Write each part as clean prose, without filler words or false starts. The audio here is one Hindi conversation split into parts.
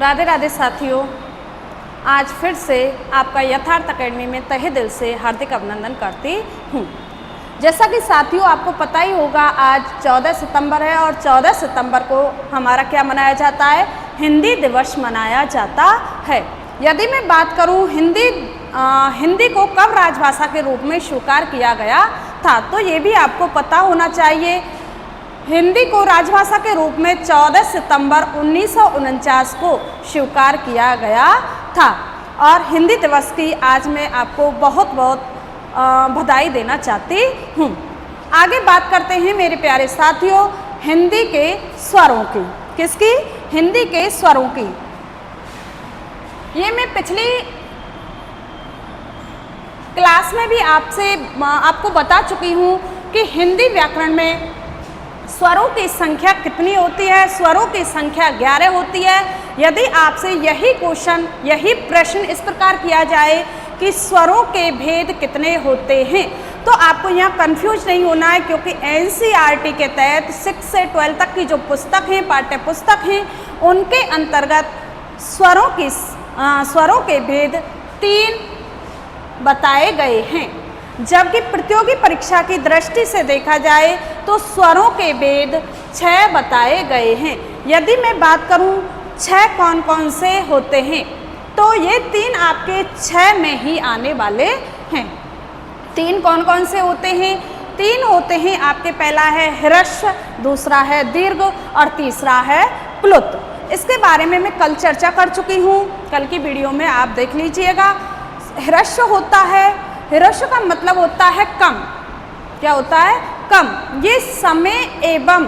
राधे राधे साथियों, आज फिर से आपका यथार्थ अकेडमी में तहे दिल से हार्दिक अभिनंदन करती हूँ। जैसा कि साथियों आपको पता ही होगा, आज 14 सितंबर है और 14 सितंबर को हमारा क्या मनाया जाता है? हिंदी दिवस मनाया जाता है। यदि मैं बात करूँ हिंदी को कब राजभाषा के रूप में स्वीकार किया गया था, तो ये भी आपको पता होना चाहिए। हिंदी को राजभाषा के रूप में 14 सितंबर 1949 को स्वीकार किया गया था और हिंदी दिवस की आज मैं आपको बहुत बहुत बधाई देना चाहती हूँ। आगे बात करते हैं मेरे प्यारे साथियों हिंदी के स्वरों की। किसकी? हिंदी के स्वरों की। ये मैं पिछली क्लास में भी आपको बता चुकी हूँ कि हिंदी व्याकरण में स्वरों की संख्या कितनी होती है। स्वरों की संख्या 11 होती है। यदि आपसे यही प्रश्न इस प्रकार किया जाए कि स्वरों के भेद कितने होते हैं, तो आपको यहाँ कंफ्यूज नहीं होना है, क्योंकि एनसीईआरटी के तहत 6 से 12 तक की जो पुस्तक हैं, पाठ्य पुस्तक हैं, उनके अंतर्गत स्वरों के भेद 3 बताए गए हैं। जबकि प्रतियोगी परीक्षा की दृष्टि से देखा जाए तो स्वरों के भेद 6 बताए गए हैं। यदि मैं बात करूं 6 कौन कौन से होते हैं, तो ये 3 आपके 6 में ही आने वाले हैं। 3 कौन कौन से होते हैं? 3 होते हैं आपके, पहला है ह्रस्व, दूसरा है दीर्घ और तीसरा है प्लुत। इसके बारे में मैं कल चर्चा कर चुकी हूँ, कल की वीडियो में आप देख लीजिएगा। ह्रस्व होता है, ह्रस्व का मतलब होता है कम। क्या होता है? कम। ये समय एवं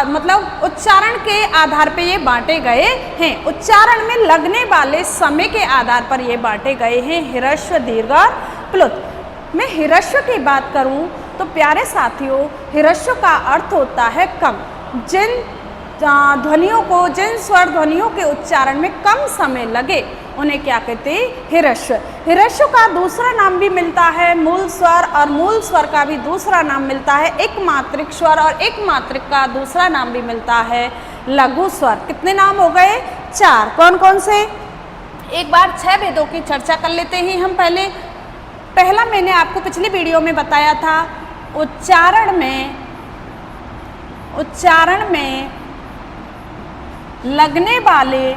मतलब उच्चारण के आधार पे ये बांटे गए हैं। उच्चारण में लगने वाले समय के आधार पर ये बांटे गए हैं ह्रस्व, दीर्घ और प्लुत। मैं ह्रस्व की बात करूं तो प्यारे साथियों, ह्रस्व का अर्थ होता है कम। जिन स्वर ध्वनियों के उच्चारण में कम समय लगे उन्हें क्या कहते हैं? ह्रस्व। ह्रस्व का दूसरा नाम भी मिलता है मूल स्वर, और मूल स्वर का भी दूसरा नाम मिलता है एकमात्रिक स्वर, और एकमात्रिक का दूसरा नाम भी मिलता है लघु स्वर। कितने नाम हो गए? 4। कौन कौन से? एक बार 6 भेदों की चर्चा कर लेते हैं हम। पहला मैंने आपको पिछली वीडियो में बताया था, उच्चारण में लगने वाले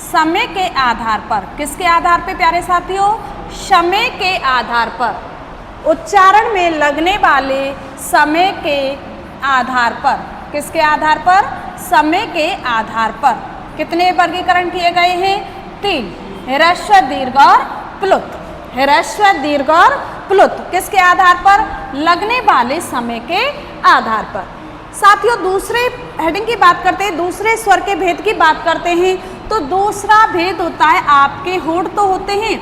समय के आधार पर। किसके आधार पे प्यारे साथियों? समय के आधार पर। उच्चारण में लगने वाले समय के आधार पर। किसके आधार पर? समय के आधार पर। कितने वर्गीकरण किए गए हैं? 3, ह्रस्व, दीर्घ और प्लुत। ह्रस्व, दीर्घ और प्लुत किसके आधार पर? लगने वाले समय के आधार पर। साथियों दूसरे हेडिंग की बात करते हैं, दूसरे स्वर के भेद की बात करते हैं, तो दूसरा भेद होता है आपके होठ तो होते हैं,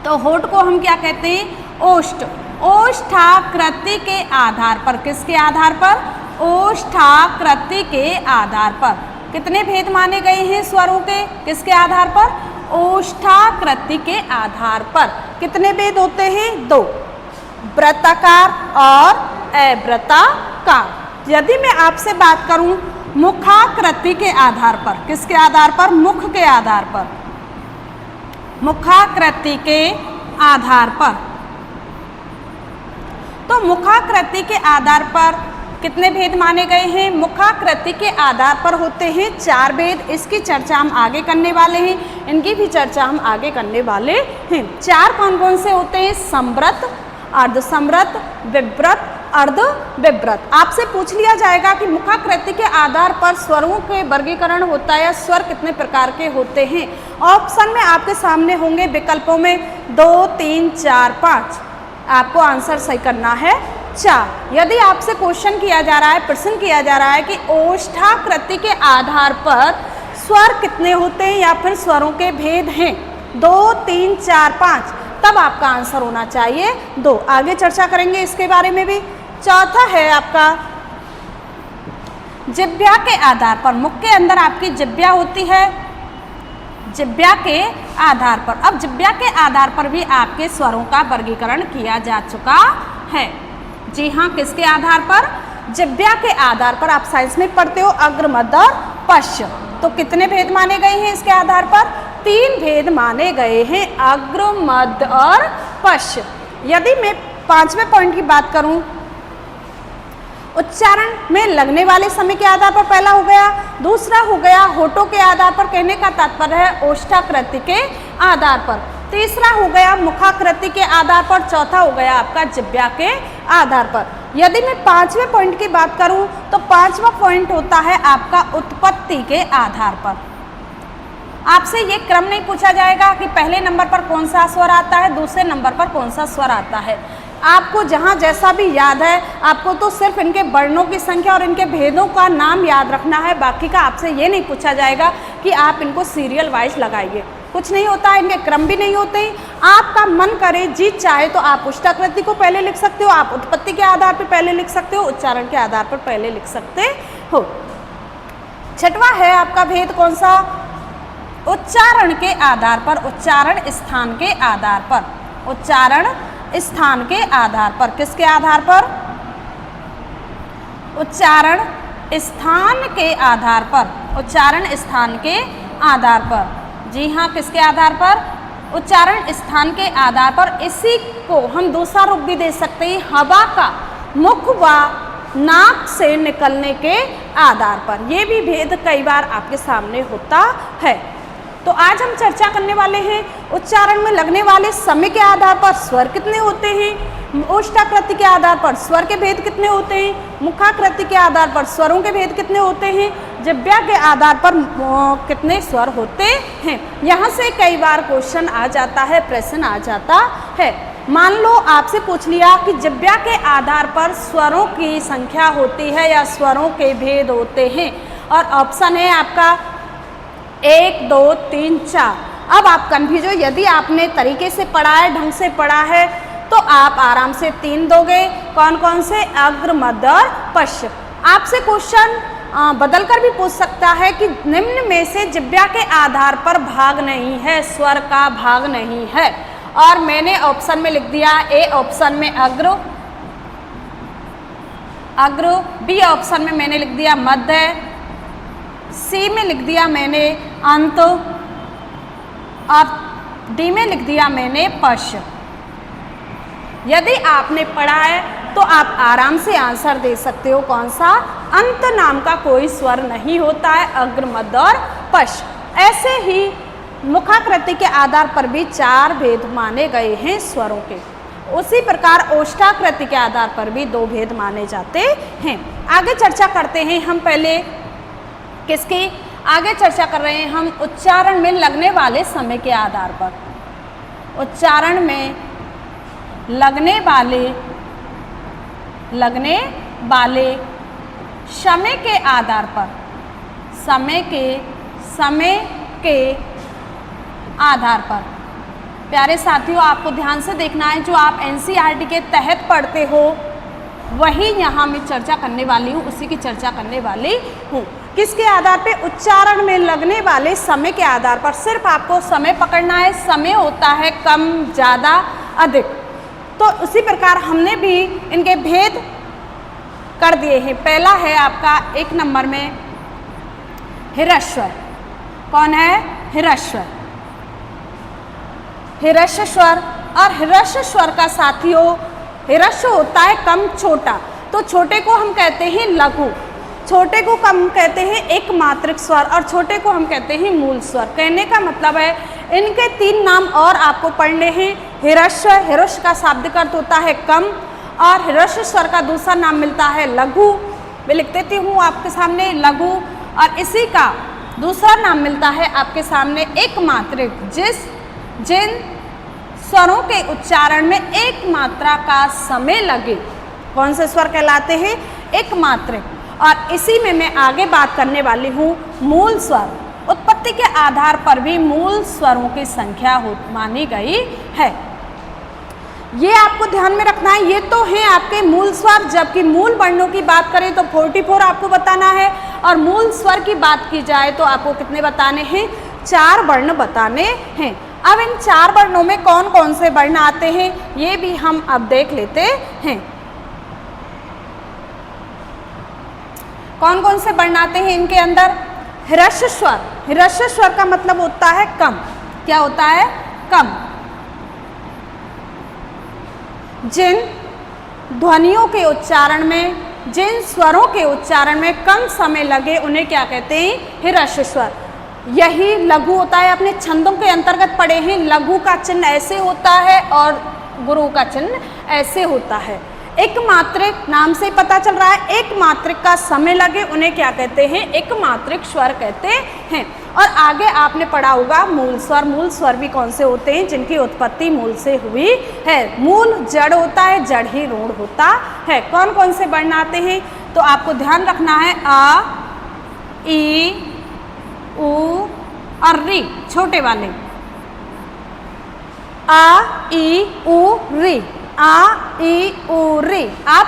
तो होठ को हम क्या कहते हैं? ओष्ठ। ओष्ठाकृति के आधार पर। किसके आधार पर? ओष्ठाकृति के आधार पर। कितने भेद माने गए हैं स्वरों के? किसके आधार पर? ओष्ठाकृति के आधार पर। कितने भेद होते हैं? 2, वृत्ताकार और अवृत्ताकार। यदि मैं आपसे बात करूं मुखाकृति के आधार पर। किसके आधार पर? मुख के आधार पर। मुखाकृति के आधार पर। तो मुखाकृति के आधार पर कितने भेद माने गए हैं? मुखाकृति के आधार पर होते हैं 4 भेद। इसकी चर्चा हम आगे करने वाले हैं, इनकी भी चर्चा हम आगे करने वाले हैं। 4 कौन कौन से होते हैं? समृत, अर्धसमृत, विव्रत, अर्धविव्रत। आपसे पूछ लिया जाएगा कि मुखाकृति के आधार पर स्वरों के वर्गीकरण होता है, स्वर कितने प्रकार के होते हैं। ऑप्शन में आपके सामने होंगे विकल्पों में 2, 3, 4, 5। आपको आंसर सही करना है 4। यदि आपसे प्रश्न किया जा रहा है कि ओष्ठाकृति के आधार पर स्वर कितने होते हैं या फिर स्वरों के भेद हैं 2, 3, 4, 5, तब आपका आंसर होना चाहिए 2। आगे चर्चा करेंगे इसके बारे में भी। चौथा है आपका जिह्वा के आधार पर। मुख के अंदर आपकी जिह्वा होती है, जिह्वा के आधार पर। अब जिह्वा के आधार पर भी आपके स्वरों का वर्गीकरण किया जा चुका है। जी हाँ, किसके आधार पर? जिह्वा के आधार पर, आप साइंस में पढ़ते हो अग्र, मध्य और पश्च, तो कितने भेद माने गए हैं इसके आधार पर? 3 भेद माने गए हैं, अग्र, मध्य और पश्च। यदि मैं 5वें पॉइंट की बात करूं, उच्चारण में लगने वाले समय के आधार पर पहला हो गया, दूसरा हो गया होठों के आधार पर, कहने का तात्पर्य है ओष्ठाकृति के आधार पर, तीसरा हो गया मुखाकृति के आधार पर, चौथा हो गया आपका जिह्वा के आधार पर। यदि मैं 5वें पॉइंट की बात करूं तो 5वां पॉइंट होता है आपका उत्पत्ति के आधार पर। आपसे ये क्रम नहीं पूछा जाएगा कि पहले नंबर पर कौन सा स्वर आता है, दूसरे नंबर पर कौन सा स्वर आता है। आपको जहाँ जैसा भी याद है, आपको तो सिर्फ इनके वर्णों की संख्या और इनके भेदों का नाम याद रखना है, बाकी का आपसे ये नहीं पूछा जाएगा कि आप इनको सीरियल वाइज लगाइए, कुछ नहीं होता, इनके क्रम भी नहीं होते। आपका मन करे, जी चाहे तो आप उष्टाकृति को पहले लिख सकते हो, आप उत्पत्ति के आधार पर पहले लिख सकते हो, उच्चारण के आधार पर पहले लिख सकते हो। 6वां है आपका भेद कौन सा? उच्चारण के आधार पर, उच्चारण स्थान के आधार पर, उच्चारण स्थान के आधार पर। किसके आधार पर? उच्चारण स्थान के आधार पर, उच्चारण स्थान के आधार पर। जी हाँ, किसके आधार पर? उच्चारण स्थान के आधार पर। इसी को हम दूसरा रूप भी दे सकते हैं, हवा का मुख व नाक से निकलने के आधार पर। ये भी भेद कई बार आपके सामने होता है। तो आज हम चर्चा करने वाले हैं उच्चारण में लगने वाले समय के आधार पर स्वर कितने होते हैं, ओष्ठाकृति के आधार पर स्वर के भेद कितने होते हैं, मुखाकृति के आधार पर स्वरों के भेद कितने होते हैं, जिह्वा के आधार पर कितने स्वर होते हैं। यहाँ से कई बार क्वेश्चन आ जाता है, प्रश्न आ जाता है। मान लो आपसे पूछ लिया कि जिह्वा के आधार पर स्वरों की संख्या होती है या स्वरों के भेद होते हैं, और ऑप्शन है आपका 1, 2, 3, 4। अब आप कन्फ्यूज हो, यदि आपने तरीके से पढ़ा है, ढंग से पढ़ा है, तो आप आराम से 3 दोगे। कौन कौन से? अग्र, मध्य और पश्च। आपसे क्वेश्चन बदल कर भी पूछ सकता है कि निम्न में से जिह्वा के आधार पर भाग नहीं है, स्वर का भाग नहीं है, और मैंने ऑप्शन में लिख दिया ए ऑप्शन में अग्र, बी ऑप्शन में मैंने लिख दिया मध्य, सी में लिख दिया मैंने अंत, और डी में लिख दिया मैंने पश्च। यदि आपने पढ़ा है तो आप आराम से आंसर दे सकते हो कौन सा? अंत नाम का कोई स्वर नहीं होता है, अग्र, मध्य और पश्च। ऐसे ही मुखाकृति के आधार पर भी 4 भेद माने गए हैं स्वरों के। उसी प्रकार ओष्ठाकृति के आधार पर भी 2 भेद माने जाते हैं। आगे चर्चा करते हैं हम, पहले किसकी आगे चर्चा कर रहे हैं हम? उच्चारण में लगने वाले समय के आधार पर। उच्चारण में लगने वाले समय के आधार पर, समय के आधार पर। प्यारे साथियों, आपको ध्यान से देखना है, जो आप एनसीईआरटी के तहत पढ़ते हो वही यहाँ मैं चर्चा करने वाली हूँ, उसी की चर्चा करने वाली हूँ। किसके आधार पे? उच्चारण में लगने वाले समय के आधार पर। सिर्फ आपको समय पकड़ना है, समय होता है कम, ज़्यादा, अधिक। तो उसी प्रकार हमने भी इनके भेद कर दिए हैं। पहला है आपका 1 नंबर में ह्रस्व। कौन है? ह्रस्व। ह्रस्व स्वर, और ह्रस्व स्वर का साथियों, ह्रस्व होता है कम, छोटा, तो छोटे को हम कहते हैं लघु, छोटे को हम कहते हैं एक मात्रिक स्वर, और छोटे को हम कहते हैं मूल स्वर। कहने का मतलब है इनके 3 नाम और आपको पढ़ने हैं। ह्रस्व, ह्रस्व का शाब्दिक अर्थ होता है कम, और ह्रस्व स्वर का दूसरा नाम मिलता है लघु। मैं लिख देती हूँ आपके सामने लघु, और इसी का दूसरा नाम मिलता है आपके सामने एक मात्रिक। जिन स्वरों के उच्चारण में एक मात्रा का समय लगे, कौन से स्वर कहलाते हैं? एक मात्रिक। और इसी में मैं आगे बात करने वाली हूँ मूल स्वर। उत्पत्ति के आधार पर भी मूल स्वरों की संख्या मानी गई है। ये आपको ध्यान में रखना है। ये तो हैं आपके मूल स्वर, जबकि मूल वर्णों की बात करें तो 44 आपको बताना है, और मूल स्वर की बात की जाए तो आपको कितने बताने हैं? 4 वर्ण बताने हैं। अब इन 4 वर्णों में कौन कौन से वर्ण आते हैं ये भी हम अब देख लेते हैं। कौन कौन से वर्ण आते हैं इनके अंदर? ह्रस्व स्वर। ह्रस्व स्वर का मतलब होता है कम। क्या होता है? कम। जिन ध्वनियों के उच्चारण में, जिन स्वरों के उच्चारण में कम समय लगे उन्हें क्या कहते हैं? ह्रस्व स्वर। यही लघु होता है। अपने छंदों के अंतर्गत पढ़े हैं, लघु का चिन्ह ऐसे होता है और गुरु का चिन्ह ऐसे होता है। एक मात्रिक, नाम से पता चल रहा है, एक मात्रिक का समय लगे उन्हें क्या कहते हैं? एक मात्रिक स्वर कहते हैं। और आगे आपने पढ़ा होगा मूल स्वर। मूल स्वर भी कौन से होते हैं? जिनकी उत्पत्ति मूल से हुई है। मूल जड़ होता है, जड़ ही रूढ़ होता है। कौन कौन से वर्ण आते हैं? तो आपको ध्यान रखना है आ, ई, उ और री, छोटे वाले। आ, ई, उ, री। आ, ई, उ, री। आप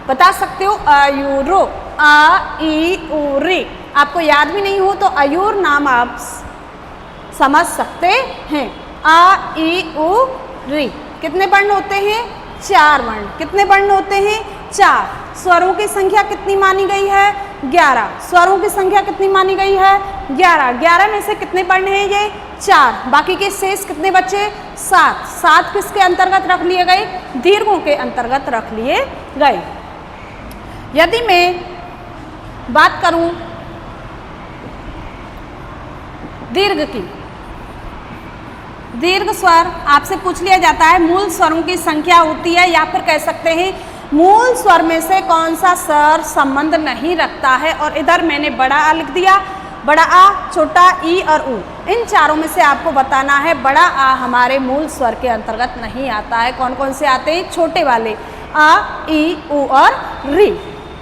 बता सकते हो आयुरो। आ, ई, उ, री। आपको याद भी नहीं हो तो आयुर नाम आप समझ सकते हैं। आ, ई, उ, री। कितने वर्ण होते हैं? 4 वर्ण। कितने वर्ण होते हैं? 4। स्वरों की संख्या कितनी मानी गई है? 11। स्वरों की संख्या कितनी मानी गई है? 11। 11 में से कितने वर्ण हैं? ये 4। बाकी के शेष कितने बचे? 7। 7 किसके अंतर्गत रख लिए गए? दीर्घों के अंतर्गत रख लिए गए। यदि मैं बात करूं दीर्घ की, दीर्घ स्वर आपसे पूछ लिया जाता है मूल स्वरों की संख्या होती है, या फिर कह सकते हैं मूल स्वर में से कौन सा स्वर संबंध नहीं रखता है। और इधर मैंने बड़ा आ लिख दिया। बड़ा आ, छोटा ई और उ, इन चारों में से आपको बताना है बड़ा आ हमारे मूल स्वर के अंतर्गत नहीं आता है। कौन कौन से आते हैं? छोटे वाले आ, ई, उ और री।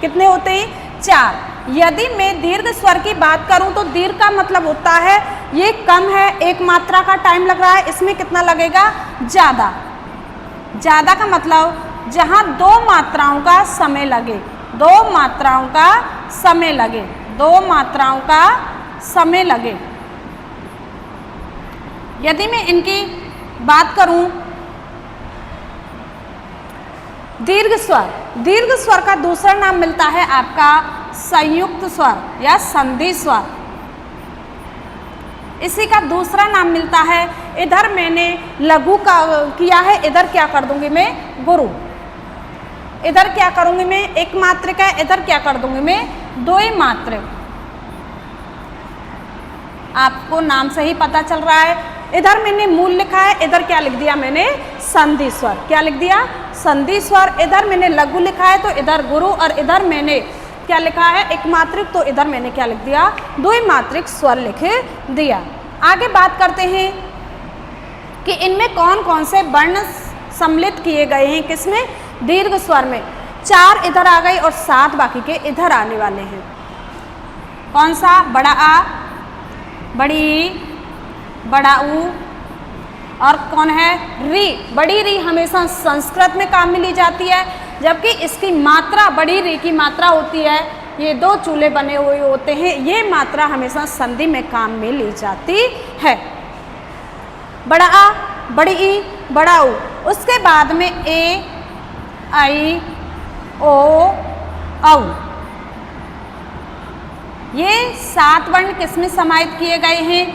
कितने होते हैं? 4। यदि मैं दीर्घ स्वर की बात करूं तो दीर्घ का मतलब होता है ये कम है, एक मात्रा का टाइम लग रहा है, इसमें कितना लगेगा? ज़्यादा। ज़्यादा का मतलब जहां 2 मात्राओं का समय लगे, 2 मात्राओं का समय लगे, 2 मात्राओं का समय लगे। यदि मैं इनकी बात करूं दीर्घ स्वर, दीर्घ स्वर का दूसरा नाम मिलता है आपका संयुक्त स्वर या संधि स्वर। इसी का दूसरा नाम मिलता है, इधर मैंने लघु का किया है, इधर क्या कर दूंगी मैं? गुरु। इधर क्या करूंगी मैं? एक मात्रिक है, इधर क्या कर दूंगी मैं? 2 मात्रिक। आपको नाम से ही पता चल रहा है। इधर मैंने मूल लिखा है, इधर क्या लिख दिया मैंने? संधि स्वर। क्या लिख दिया? संधि स्वर। इधर मैंने लघु लिखा है तो इधर गुरु, और इधर मैंने क्या लिखा है? एक मात्रिक, तो इधर मैंने क्या लिख दिया? 2 मात्रिक स्वर लिख दिया। आगे बात करते हैं कि इनमें कौन कौन से वर्ण सम्मिलित किए गए हैं। किसमें? दीर्घ स्वर में। 4 इधर आ गए और 7 बाकी के इधर आने वाले हैं। कौन सा? बड़ा आ, बड़ी ई, बड़ा ऊ, और कौन है? री। बड़ी री हमेशा संस्कृत में काम में ली जाती है, जबकि इसकी मात्रा, बड़ी री की मात्रा होती है, ये 2 चूल्हे बने हुए होते हैं, ये मात्रा हमेशा संधि में काम में ली जाती है। बड़ा आ, बड़ी ई, बड़ा ऊ। उसके बाद में ए, आई, ओ, औ। ये 7 वर्ण किसमें समाहित किए गए हैं?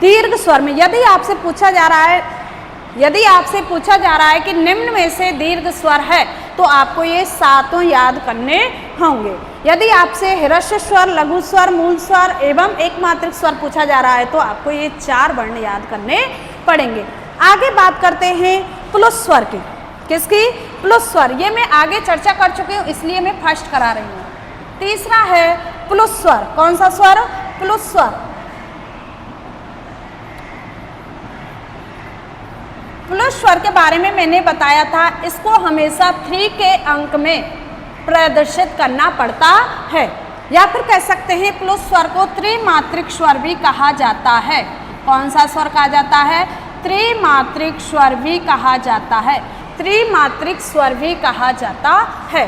दीर्घ स्वर में। यदि आपसे पूछा जा रहा है, यदि आपसे पूछा जा रहा है कि निम्न में से दीर्घ स्वर है, तो आपको ये 7 याद करने होंगे। यदि आपसे ह्रस्व स्वर, लघु स्वर, मूल स्वर एवं एक मात्रिक स्वर पूछा जा रहा है, तो आपको ये 4 वर्ण याद करने पड़ेंगे। आगे बात करते हैं प्लुस स्वर की। किसकी? प्लुस स्वर। ये मैं आगे चर्चा कर चुकी हूँ, इसलिए मैं फर्स्ट करा रही हूँ। तीसरा है प्लुस स्वर। कौन सा स्वर? प्लुस स्वर। प्लुस स्वर के बारे में मैंने बताया था, इसको हमेशा 3 के अंक में प्रदर्शित करना पड़ता है, या फिर कह सकते हैं प्लुस स्वर को त्रिमात्रिक स्वर भी कहा जाता है। कौन सा स्वर कहा जाता है? त्रिमात्रिक स्वर भी कहा जाता है। त्रिमात्रिक स्वर भी कहा जाता है।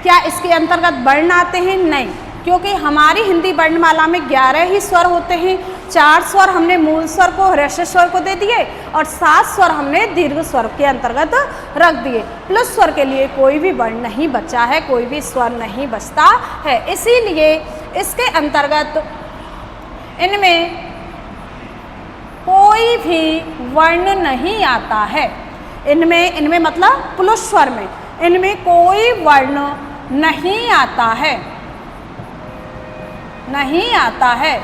क्या इसके अंतर्गत वर्ण आते हैं? नहीं, क्योंकि हमारी हिंदी वर्णमाला में 11 ही स्वर होते हैं 4 स्वर हमने मूल स्वर को, ह्रस्व स्वर को दे दिए और 7 स्वर हमने दीर्घ स्वर के अंतर्गत रख दिए। प्लस स्वर के लिए कोई भी वर्ण नहीं बचा है, कोई भी स्वर नहीं बचता है, इसीलिए इसके अंतर्गत इनमें कोई भी वर्ण नहीं आता है। इनमें मतलब प्लस स्वर में इनमें कोई वर्ण नहीं आता है, नहीं आता है।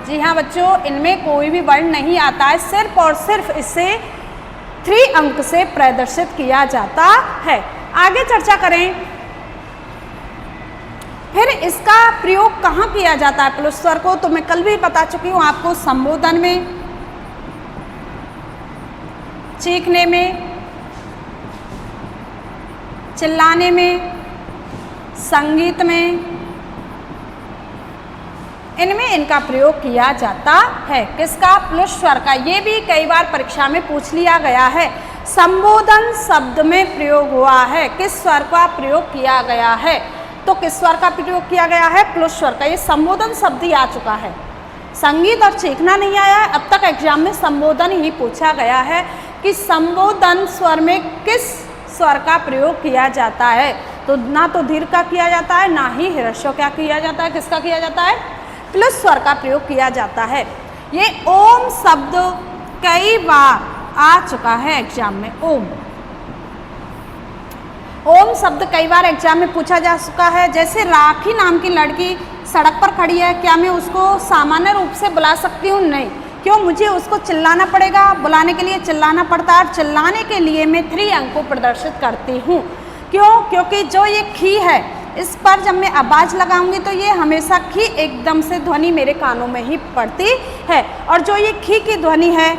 जी हाँ बच्चों, इनमें कोई भी वर्ण नहीं आता है, सिर्फ और सिर्फ इसे 3 अंक से प्रदर्शित किया जाता है। आगे चर्चा करें, फिर इसका प्रयोग कहाँ किया जाता है प्लस स्वर को, तो मैं कल भी बता चुकी हूँ आपको, संबोधन में, चीखने में, चिल्लाने में, संगीत में, इनमें इनका प्रयोग किया जाता है। किसका? प्लस स्वर का। ये भी कई बार परीक्षा में पूछ लिया गया है। संबोधन शब्द में प्रयोग हुआ है, किस स्वर का प्रयोग किया गया है? तो किस स्वर का प्रयोग किया गया है? प्लस स्वर का। ये संबोधन शब्द ही आ चुका है, संगीत और चीखना नहीं आया है। अब तक एग्जाम में संबोधन ही पूछा गया है कि संबोधन स्वर में किस स्वर का प्रयोग किया जाता है। तो ना तो दीर्घ का किया जाता है, ना ही ह्रस्व का किया जाता है। किसका किया जाता है? प्लस स्वर का प्रयोग किया जाता है। ये ओम शब्द कई बार आ चुका है एग्जाम में। ओम शब्द कई बार एग्जाम में पूछा जा चुका है। जैसे राखी नाम की लड़की सड़क पर खड़ी है, क्या मैं उसको सामान्य रूप से बुला सकती हूँ? नहीं। क्यों? मुझे उसको चिल्लाना पड़ेगा, बुलाने के लिए चिल्लाना पड़ता है। चिल्लाने के लिए मैं 3 अंक को प्रदर्शित करती हूँ। क्यों? क्योंकि जो ये खी है, इस पर जब मैं आवाज़ लगाऊंगी तो ये हमेशा खी एकदम से ध्वनि मेरे कानों में ही पड़ती है। और जो ये खी की ध्वनि है,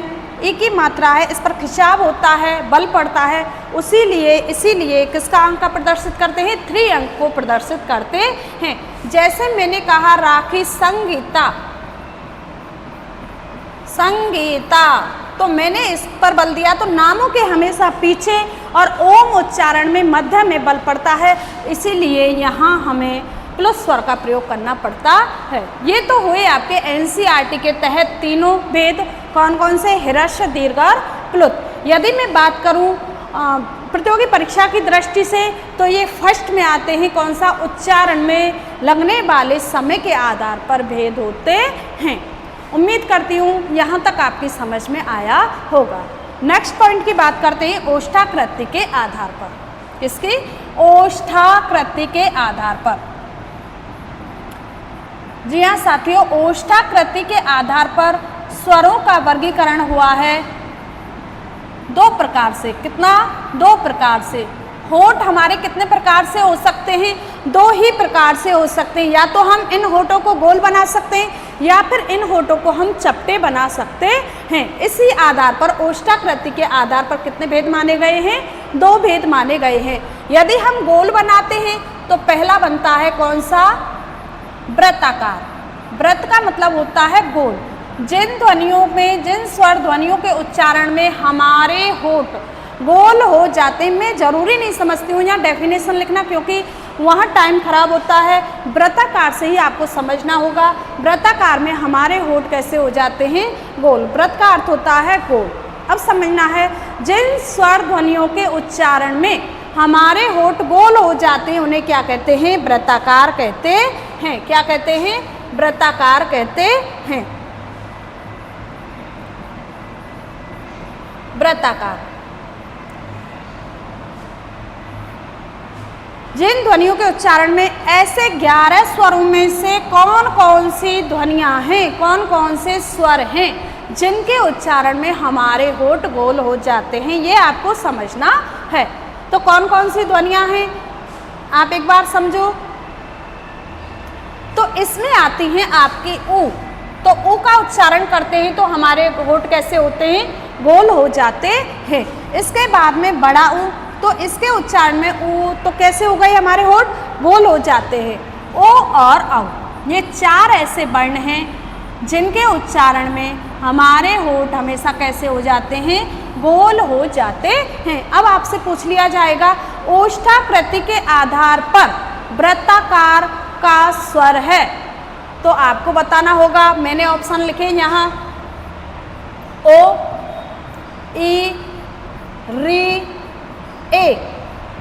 एक ही मात्रा है, इस पर खिंचाव होता है, बल पड़ता है। इसीलिए किसका अंक का प्रदर्शित करते हैं? 3 अंक को प्रदर्शित करते हैं। जैसे मैंने कहा राखी संगीता, संगीता, तो मैंने इस पर बल दिया, तो नामों के हमेशा पीछे और ओम उच्चारण में मध्य में बल पड़ता है, इसीलिए यहाँ हमें प्लस स्वर का प्रयोग करना पड़ता है। ये तो हुए आपके एनसीईआरटी के तहत तीनों भेद, कौन कौन से? ह्रस्व, दीर्घ और प्लुत। यदि मैं बात करूँ प्रतियोगी परीक्षा की दृष्टि से, तो ये फर्स्ट में आते हैं। कौन सा? उच्चारण में लगने वाले समय के आधार पर भेद होते हैं। उम्मीद करती हूँ यहाँ तक आपकी समझ में आया होगा। नेक्स्ट पॉइंट की बात करते हैं ओष्ठाकृति के आधार पर। किसकी? ओष्ठाकृति के आधार पर। जी हाँ साथियों, ओष्ठाकृति के आधार पर स्वरों का वर्गीकरण हुआ है 2 प्रकार से। कितना? 2 प्रकार से। होठ हमारे कितने प्रकार से हो सकते हैं? 2 ही प्रकार से हो सकते हैं। या तो हम इन होठों को गोल बना सकते हैं, या फिर इन होठों को हम चपटे बना सकते हैं। इसी आधार पर ओष्ठाकृति के आधार पर कितने भेद माने गए हैं? 2 भेद माने गए हैं। यदि हम गोल बनाते हैं तो पहला बनता है कौन सा? वृत्ताकार। वृत्त का मतलब होता है गोल। जिन ध्वनियों में, जिन स्वर ध्वनियों के उच्चारण में हमारे होठ गोल हो जाते हैं, मैं जरूरी नहीं समझती हूँ यहाँ डेफिनेशन लिखना, क्योंकि वहाँ टाइम खराब होता है। वृत्ताकार से ही आपको समझना होगा। वृत्ताकार में हमारे होठ कैसे हो जाते हैं? गोल। वृत्त का अर्थ होता है गोल। अब समझना है, जिन स्वर ध्वनियों के उच्चारण में हमारे होठ गोल हो जाते हैं उन्हें क्या कहते हैं? वृत्ताकार कहते हैं। क्या कहते हैं? वृत्ताकार कहते हैं। वृत्ताकार। जिन ध्वनियों के उच्चारण में ऐसे 11 स्वरों में से कौन कौन सी ध्वनियाँ हैं, कौन कौन से स्वर हैं जिनके उच्चारण में हमारे होठ गोल हो जाते हैं, ये आपको समझना है। तो कौन कौन सी ध्वनियाँ हैं आप एक बार समझो। तो इसमें आती हैं आपकी ऊ। तो ऊ का उच्चारण करते हैं तो हमारे होठ कैसे होते हैं? गोल हो जाते हैं। इसके बाद में बड़ा ऊ, तो इसके उच्चारण में ऊ तो कैसे हो गए? हमारे होठ गोल हो जाते हैं। ओ और औ, ये 4 ऐसे वर्ण हैं जिनके उच्चारण में हमारे होठ हमेशा कैसे हो जाते हैं? गोल हो जाते हैं। अब आपसे पूछ लिया जाएगा ओष्ठाकृति के आधार पर वृत्ताकार का स्वर है तो आपको बताना होगा। मैंने ऑप्शन लिखे यहाँ ओ, ई, री, ए।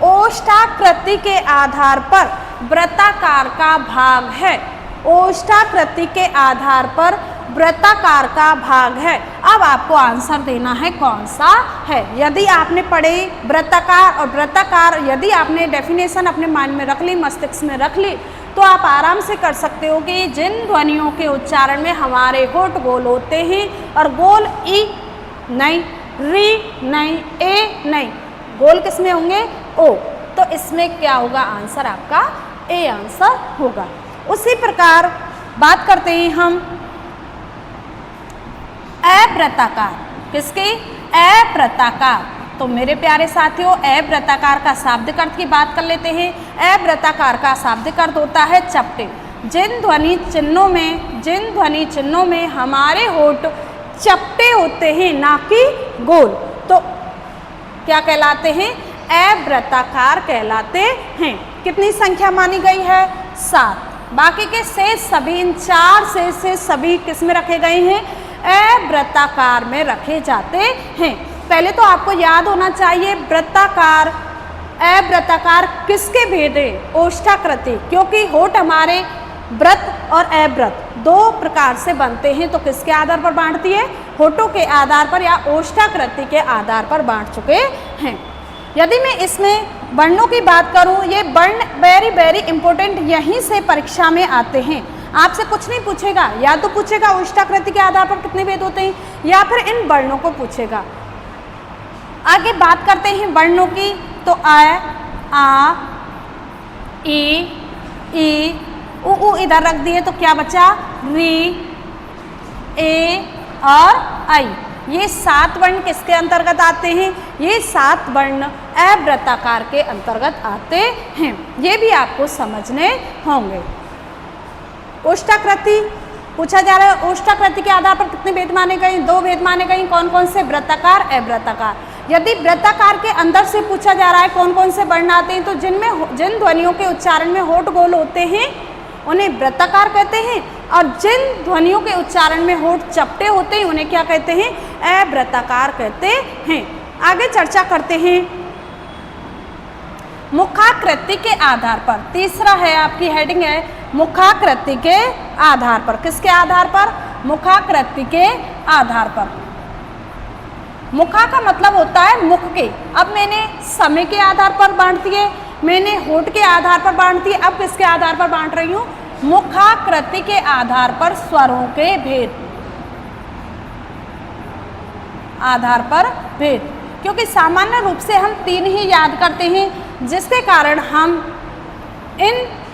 ओष्ठाकृति के आधार पर वृत्ताकार का भाग है। ओष्ठाकृति के आधार पर वृत्ताकार का भाग है। अब आपको आंसर देना है कौन सा है। यदि आपने पढ़े वृत्ताकार और वृत्ताकार, यदि आपने डेफिनेशन अपने माइंड में रख ली, मस्तिष्क में रख ली, तो आप आराम से कर सकते हो कि जिन ध्वनियों के उच्चारण में हमारे होठ गोल होते हैं और गोल ई नहीं, री नहीं, ए नहीं, गोल किस में होंगे, ओ, तो इसमें क्या होगा आंसर आपका ए आंसर होगा। उसी प्रकार बात करते हैं हम अवृत्ताकार। किसके, अवृत्ताकार। तो मेरे प्यारे साथियों अवृत्ताकार का शाब्दिक अर्थ की बात कर लेते हैं। अवृत्ताकार का शाब्दिक अर्थ होता है चपटे। जिन ध्वनि चिन्हों में हमारे होठ चपटे होते हैं ना कि गोल, तो क्या कहलाते हैं, अवृत्ताकार कहलाते हैं। कितनी संख्या मानी गई है, 7। बाकी के शेष सभी, इन 4 शेष सभी किस में रखे गए हैं, अवृत्ताकार में रखे जाते हैं। पहले तो आपको याद होना चाहिए वृत्ताकार अवृत्ताकार किसके भेद है, ओष्ठाकृति, क्योंकि होठ हमारे वृत्त और अवृत्त 2 प्रकार से बनते हैं। तो किसके आधार पर बांटती है, होठों के आधार पर या ओष्ठाकृति के आधार पर बांट चुके हैं। यदि मैं इसमें वर्णों की बात करूं, ये वर्ण वेरी इंपॉर्टेंट, यहीं से परीक्षा में आते हैं। आपसे कुछ नहीं पूछेगा, या तो पूछेगा ओष्ठाकृति के आधार पर कितने भेद होते हैं, या फिर इन वर्णों को पूछेगा। आगे बात करते हैं वर्णों की, तो आ, ई, उ इधर रख दिए तो क्या बचा, री, ए और आई। ये 7 वर्ण किसके अंतर्गत आते हैं, ये 7 वर्ण अवृत्ताकार के अंतर्गत आते हैं। ये भी आपको समझने होंगे। ओष्ठाकृति पूछा जा रहा है, ओष्ठाकृति के आधार पर कितने भेद माने गए, 2 भेद माने गए। कौन कौन से, वृत्ताकार, अवृत्ताकार। यदि वृत्ताकार के अंदर से पूछा जा रहा है कौन कौन से वर्ण आते हैं, तो जिन ध्वनियों के उच्चारण में होठ गोल होते हैं उन्हें वृत्ताकार कहते हैं, और जिन ध्वनियों के उच्चारण में होठ चपटे होते हैं उन्हें क्या कहते हैं, अवृत्ताकार कहते हैं। आगे चर्चा करते हैं मुखाकृति के आधार पर। तीसरा है आपकी हेडिंग है मुखाकृति के आधार पर। किसके आधार पर, मुखाकृति के आधार पर। मुखा का मतलब होता है मुख के। अब मैंने समय के आधार पर बांट दिए, मैंने होठ के आधार पर बांट दिए, अब किसके आधार पर बांट रही हूँ, मुखाकृति के आधार पर स्वरों के भेद, आधार पर भेद। क्योंकि सामान्य रूप से हम 3 ही याद करते हैं, जिसके कारण हम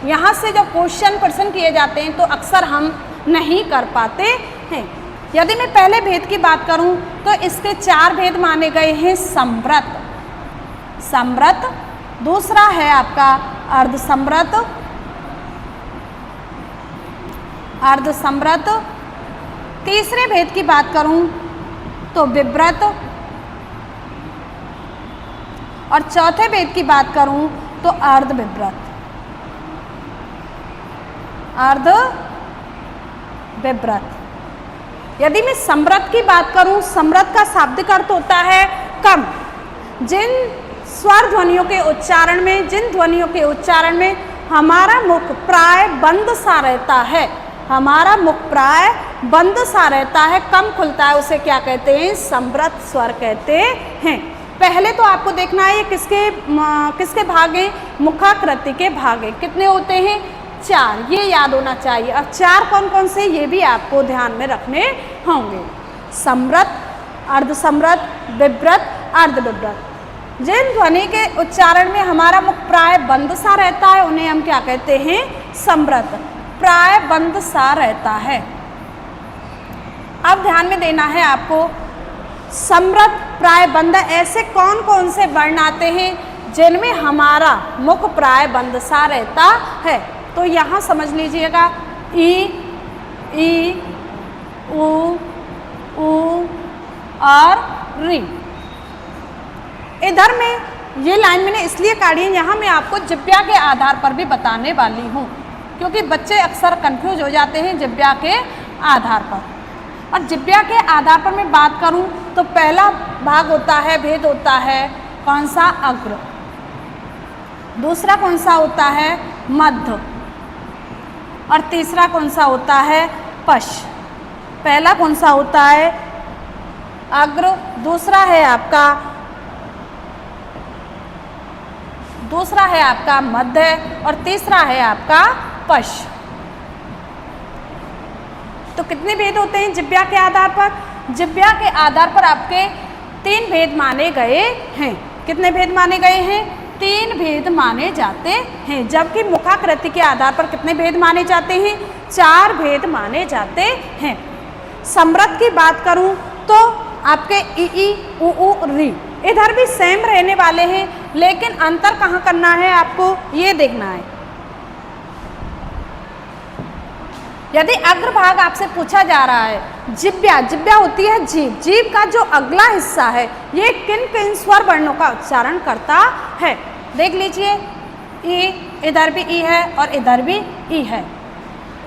यहाँ से जब प्रश्न किए जाते हैं तो अक्सर हम नहीं कर पाते हैं। यदि मैं पहले भेद की बात करूं तो इसके 4 भेद माने गए हैं। समृत, दूसरा है आपका अर्धसमृत, तीसरे भेद की बात करूं तो विव्रत, और चौथे भेद की बात करूं तो अर्धविव्रत। यदि मैं समृत की बात करूं, समृत का शाब्दिक अर्थ होता है कम। जिन स्वर ध्वनियों के उच्चारण में, जिन ध्वनियों के उच्चारण में हमारा मुख प्राय बंद सा रहता है, हमारा मुख प्राय बंद सा रहता है, कम खुलता है, उसे क्या कहते हैं, समृत स्वर कहते हैं। पहले तो आपको देखना है ये किसके भाग हैं, मुखाकृति के भाग हैं। कितने होते हैं, 4, ये याद होना चाहिए। और 4 कौन कौन से, ये भी आपको ध्यान में रखने होंगे। समृत, अर्धसमृत, विव्रत, अर्धविव्रत। जिन ध्वनि के उच्चारण में हमारा मुख प्राय बंद सा रहता है उन्हें हम क्या कहते हैं, समृत, प्राय बंद सा रहता है। अब ध्यान में देना है आपको, समृत, प्राय बंद, ऐसे कौन कौन से वर्ण आते हैं जिनमें हमारा मुख प्राय बंद सा रहता है। तो यहाँ समझ लीजिएगा, ई, उ और री। इधर में ये लाइन मैंने इसलिए काढ़ी है, यहाँ मैं आपको जिह्वा के आधार पर भी बताने वाली हूँ। क्योंकि बच्चे अक्सर कंफ्यूज हो जाते हैं जिह्वा के आधार पर। और जिह्वा के आधार पर मैं बात करूं तो पहला भाग होता है, भेद होता है कौन सा, अग्र। दूसरा कौन सा होता है, मध्य। और तीसरा कौन सा होता है, पश्च। पहला कौन सा होता है, अग्र। दूसरा है आपका मध्य और तीसरा है आपका पश्च। तो कितने भेद होते हैं जिह्वा के आधार पर? जिह्वा के आधार पर आपके 3 भेद माने गए हैं। कितने भेद माने गए हैं? 3 भेद माने जाते हैं। जबकि मुखाकृति के आधार पर कितने भेद माने जाते हैं? 4 भेद माने जाते हैं। समृद्ध की बात करूं तो आपके ई, उ, री इधर भी सेम रहने वाले हैं, लेकिन अंतर कहाँ करना है आपको, ये देखना है। यदि अग्रभाग आपसे पूछा जा रहा है, जिह्वा होती है जीभ। जीभ का जो अगला हिस्सा है ये किन किन स्वर वर्णों का उच्चारण करता है? देख लीजिए, ई, इधर भी ई है और इधर भी ई है।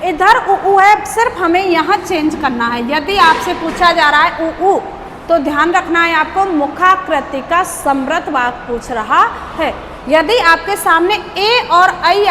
इधर उ है, सिर्फ हमें यहाँ चेंज करना है। यदि आपसे पूछा जा रहा है उ तो ध्यान रखना है आपको, मुखाकृति का समृद्ध भाग पूछ रहा है। यदि आपके सामने ए और आई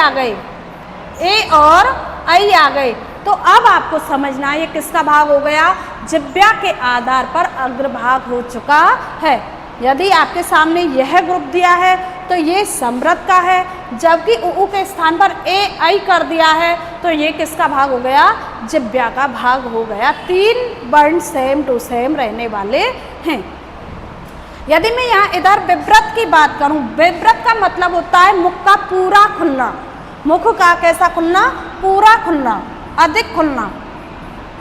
आ गए तो अब आपको समझना है ये किसका भाग हो गया, जिह्वा के आधार पर अग्रभाग हो चुका है। यदि आपके सामने यह ग्रुप दिया है तो ये समृद्ध का है, जबकि उ के स्थान पर ए आई कर दिया है तो ये किसका भाग हो गया, जिह्वा का भाग हो गया। 3 वर्ण सेम टू सेम रहने वाले हैं। यदि मैं यहाँ इधर विव्रत की बात करूँ, विव्रत का मतलब होता है मुख का पूरा खुलना। मुख का कैसा खुलना, पूरा खुलना, अधिक खुलना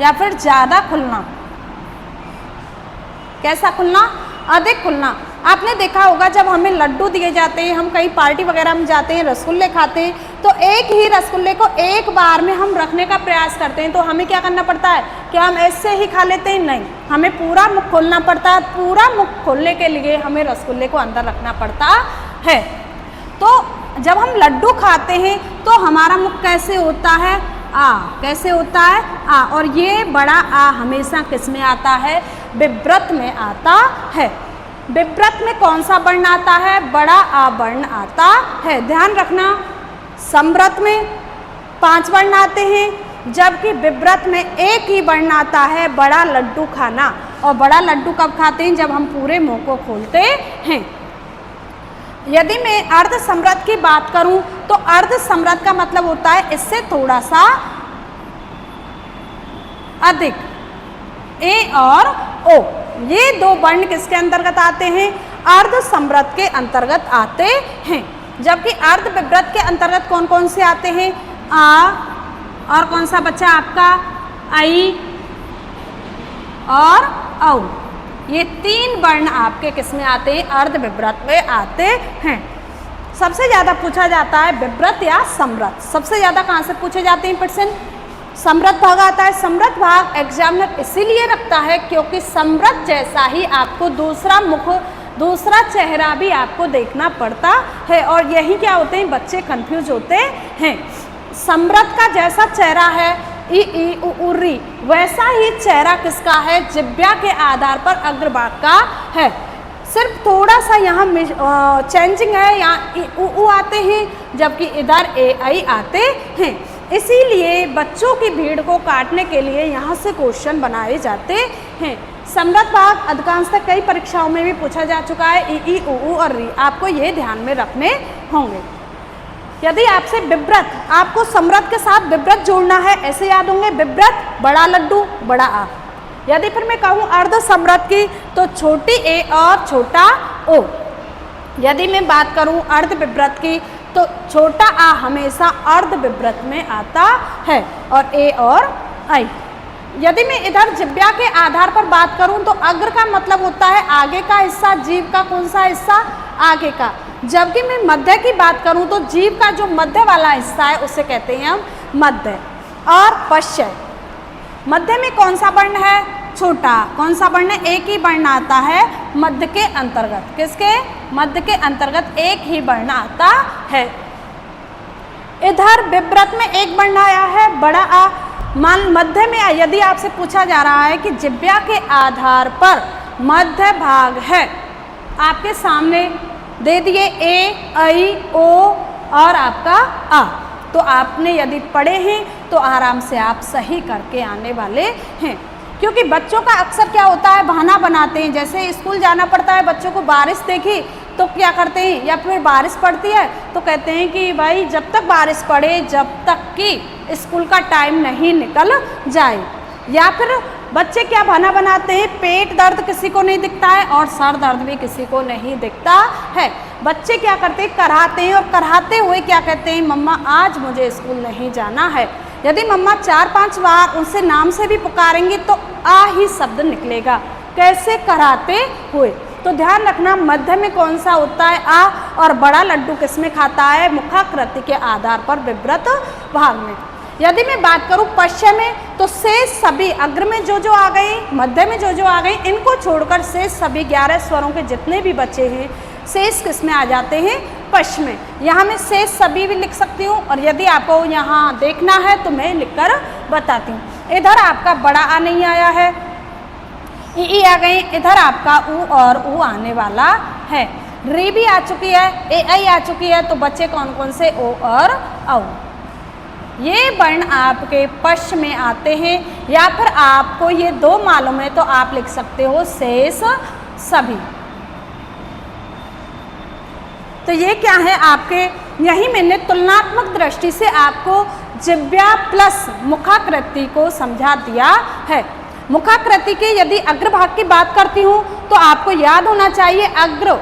या फिर ज़्यादा खुलना। कैसा खुलना, अधिक खुलना। आपने देखा होगा जब हमें लड्डू दिए जाते हैं, हम कहीं पार्टी वगैरह में जाते हैं, रसगुल्ले खाते हैं, तो एक ही रसगुल्ले को एक बार में हम रखने का प्रयास करते हैं। तो हमें क्या करना पड़ता है, क्या हम ऐसे ही खा लेते हैं? नहीं, हमें पूरा मुख खोलना पड़ता है। पूरा मुख खोलने के लिए हमें रसगुल्ले को अंदर रखना पड़ता है। तो जब हम लड्डू खाते हैं तो हमारा मुख कैसे होता है, आ। कैसे होता है, आ। और ये बड़ा आ हमेशा किस में आता है, विव्रत में आता है। विव्रत में कौन सा वर्ण आता है, बड़ा आ वर्ण आता है। ध्यान रखना, समृद्ध में 5 वर्ण आते हैं, जबकि विव्रत में एक ही वर्ण आता है, बड़ा लड्डू खाना। और बड़ा लड्डू कब खाते हैं, जब हम पूरे मुंह को खोलते हैं। यदि मैं अर्ध समृद्ध की बात करूं तो अर्ध समृद्ध का मतलब होता है इससे थोड़ा सा अधिक। ए और ओ ये 2 वर्ण किसके अंतर्गत आते हैं, अर्ध समृद्ध के अंतर्गत आते हैं। जबकि अर्ध विव्रत के अंतर्गत कौन कौन से आते हैं, आ और कौन सा बच्चा आपका, आई और औ। ये 3 वर्ण आपके किस में आते हैं, अर्ध विव्रत में आते हैं। सबसे ज़्यादा पूछा जाता है विव्रत या समृद्ध। सबसे ज़्यादा कहाँ से पूछे जाते हैं प्रश्न, समृद्ध भाग आता है। समृद्ध भाग एग्जामिनर इसीलिए रखता है क्योंकि समृद्ध जैसा ही आपको दूसरा मुख, दूसरा चेहरा भी आपको देखना पड़ता है। और यही क्या होते हैं, बच्चे कंफ्यूज होते हैं। समृद्ध का जैसा चेहरा है ई, उ, री, वैसा ही चेहरा किसका है, जिह्वा के आधार पर अग्रभाग का है। सिर्फ थोड़ा सा यहाँ चेंजिंग है, यहाँ उ आते हैं जबकि इधर ए आई आते हैं। इसीलिए बच्चों की भीड़ को काटने के लिए यहाँ से क्वेश्चन बनाए जाते हैं। समृद्ध भाग अधिकांशतः कई परीक्षाओं में भी पूछा जा चुका है, ई, उ और री। आपको ये ध्यान में रखने होंगे। यदि आपसे विव्रत, आपको समृद्ध के साथ विव्रत जोड़ना है, ऐसे याद होंगे, विव्रत बड़ा लड्डू बड़ा आ। यदि फिर मैं कहूँ अर्ध समृद्ध की तो छोटी ए और छोटा ओ। यदि मैं बात करूँ अर्ध विव्रत की तो छोटा आ हमेशा अर्ध विव्रत में आता है और ए और आई। यदि मैं इधर जिह्वा के आधार पर बात करूं तो अग्र का मतलब होता है आगे का हिस्सा, जीभ का कौन सा हिस्सा, आगे का। जबकि मैं मध्य की बात करूं तो जीभ का जो मध्य वाला हिस्सा है उसे कहते हैं हम मध्य। और पश्च, मध्य में कौन सा वर्ण है, छोटा। कौन सा वर्ण है, एक ही वर्ण आता है मध्य के अंतर्गत। किसके, मध्य के अंतर्गत एक ही वर्ण आता है। इधर विव्रत में एक वर्ण आया है बड़ा आ, मध्य में यदि आपसे पूछा जा रहा है कि जिह्वा के आधार पर मध्य भाग है, आपके सामने दे दिए ए, ऐ, ओ और आपका आ, तो आपने यदि पढ़े हैं तो आराम से आप सही करके आने वाले हैं। क्योंकि बच्चों का अक्सर क्या होता है, बहाना बनाते हैं। जैसे स्कूल जाना पड़ता है, बच्चों को बारिश देखी तो क्या करते हैं, या फिर बारिश पड़ती है तो कहते हैं कि भाई जब तक बारिश पड़े, जब तक कि स्कूल का टाइम नहीं निकल जाए। या फिर बच्चे क्या बहाना बनाते हैं, पेट दर्द किसी को नहीं दिखता है और सर दर्द भी किसी को नहीं दिखता है। बच्चे क्या करते हैं, कराते हैं, और कराते हुए क्या कहते हैं, मम्मा आज मुझे स्कूल नहीं जाना है। यदि मम्मा 4-5 बार उनसे नाम से भी पुकारेंगे तो आ ही शब्द निकलेगा, कैसे कराते हुए। तो ध्यान रखना मध्य में कौन सा होता है, आ, और बड़ा लड्डू किसमें खाता है, मुखाकृति के आधार पर विव्रत भाग में। यदि मैं बात करूं पश्चिम में, तो शेष सभी अग्र में जो आ गए, मध्य में जो आ गए, इनको छोड़कर शेष सभी 11 स्वरों के जितने भी बचे हैं शेष किस में आ जाते हैं, पश्चिम में। यहाँ मैं शेष सभी भी लिख सकती हूँ, और यदि आपको यहाँ देखना है तो मैं लिखकर बताती हूँ। इधर आपका बड़ा आ नहीं आया है, ई आ गए, इधर आपका ऊ और ऊ आने वाला है, री भी आ चुकी है, ए आई आ चुकी है, तो बच्चे कौन कौन से, ओ और औ। ये वर्ण आपके पश्च में आते हैं, या फिर आपको ये 2 मालूम है तो आप लिख सकते हो शेष सभी। तो ये क्या है आपके, यही मैंने तुलनात्मक दृष्टि से आपको जिह्वा प्लस मुखाकृति को समझा दिया है। मुखाकृति के यदि अग्रभाग की बात करती हूँ तो आपको याद होना चाहिए, अग्र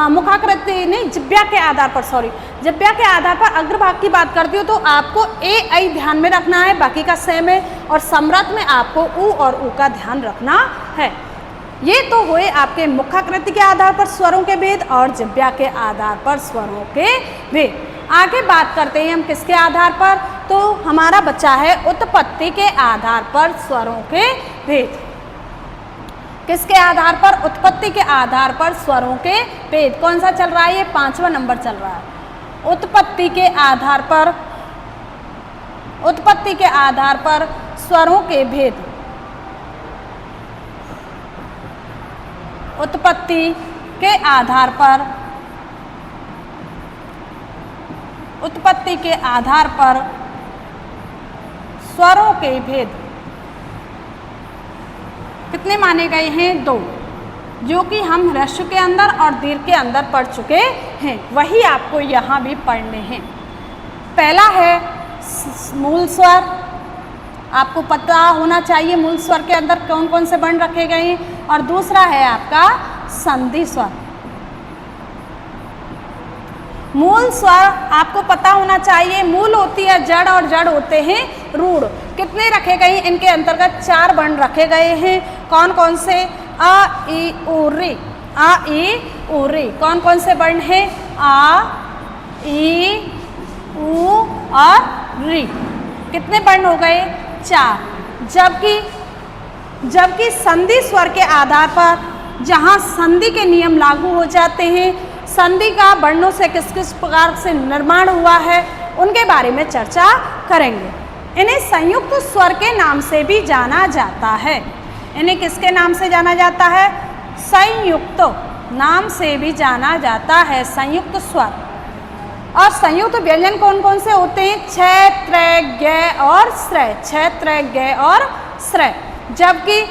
मुखाकृति नहीं, जिह्वा के आधार पर, सॉरी, जिह्वा के आधार पर अग्रभाग की बात करती हूँ तो आपको ए ऐ ध्यान में रखना है, बाकी का सेम है, और सम्रत में आपको ऊ और ऊ का ध्यान रखना है। ये तो हुए आपके मुखाकृति के आधार पर स्वरों के भेद और जिह्वा के आधार पर स्वरों के भेद। आगे बात करते हैं हम किसके आधार पर, तो हमारा बच्चा है उत्पत्ति के आधार पर स्वरों के भेद। किसके आधार पर, उत्पत्ति के आधार पर स्वरों के भेद। कौन सा चल रहा है, ये 5वां नंबर चल रहा है। उत्पत्ति के आधार पर, उत्पत्ति के आधार पर स्वरों के भेद। उत्पत्ति के आधार पर, उत्पत्ति के आधार पर स्वरों के भेद कितने माने गए हैं, 2, जो कि हम ह्रस्व के अंदर और दीर्घ के अंदर पढ़ चुके हैं, वही आपको यहाँ भी पढ़ने हैं। पहला है मूल स्वर, आपको पता होना चाहिए मूल स्वर के अंदर कौन कौन से वर्ण रखे गए हैं, और दूसरा है आपका संधि स्वर। मूल स्वर आपको पता होना चाहिए, मूल होती है जड़ और जड़ होते हैं रूढ़। कितने रखे गए हैं, इनके अंतर्गत 4 वर्ण रखे गए हैं। कौन कौन से, आ ई उ री, आ ई उ री। कौन कौन से वर्ण हैं, आ ई उ और री। कितने वर्ण हो गए, 4। जबकि संधि स्वर के आधार पर जहाँ संधि के नियम लागू हो जाते हैं, संधि का वर्णों से किस किस प्रकार से निर्माण हुआ है उनके बारे में चर्चा करेंगे। इन्हें संयुक्त स्वर के नाम से भी जाना जाता है। इन्हें किसके नाम से जाना जाता है, संयुक्त नाम से भी जाना जाता है, संयुक्त स्वर। और संयुक्त व्यंजन कौन कौन से होते हैं, क्षय, त्रय, ज्ञ और श्रय। क्षय, त्रय, ज्ञ और श्रय। जबकि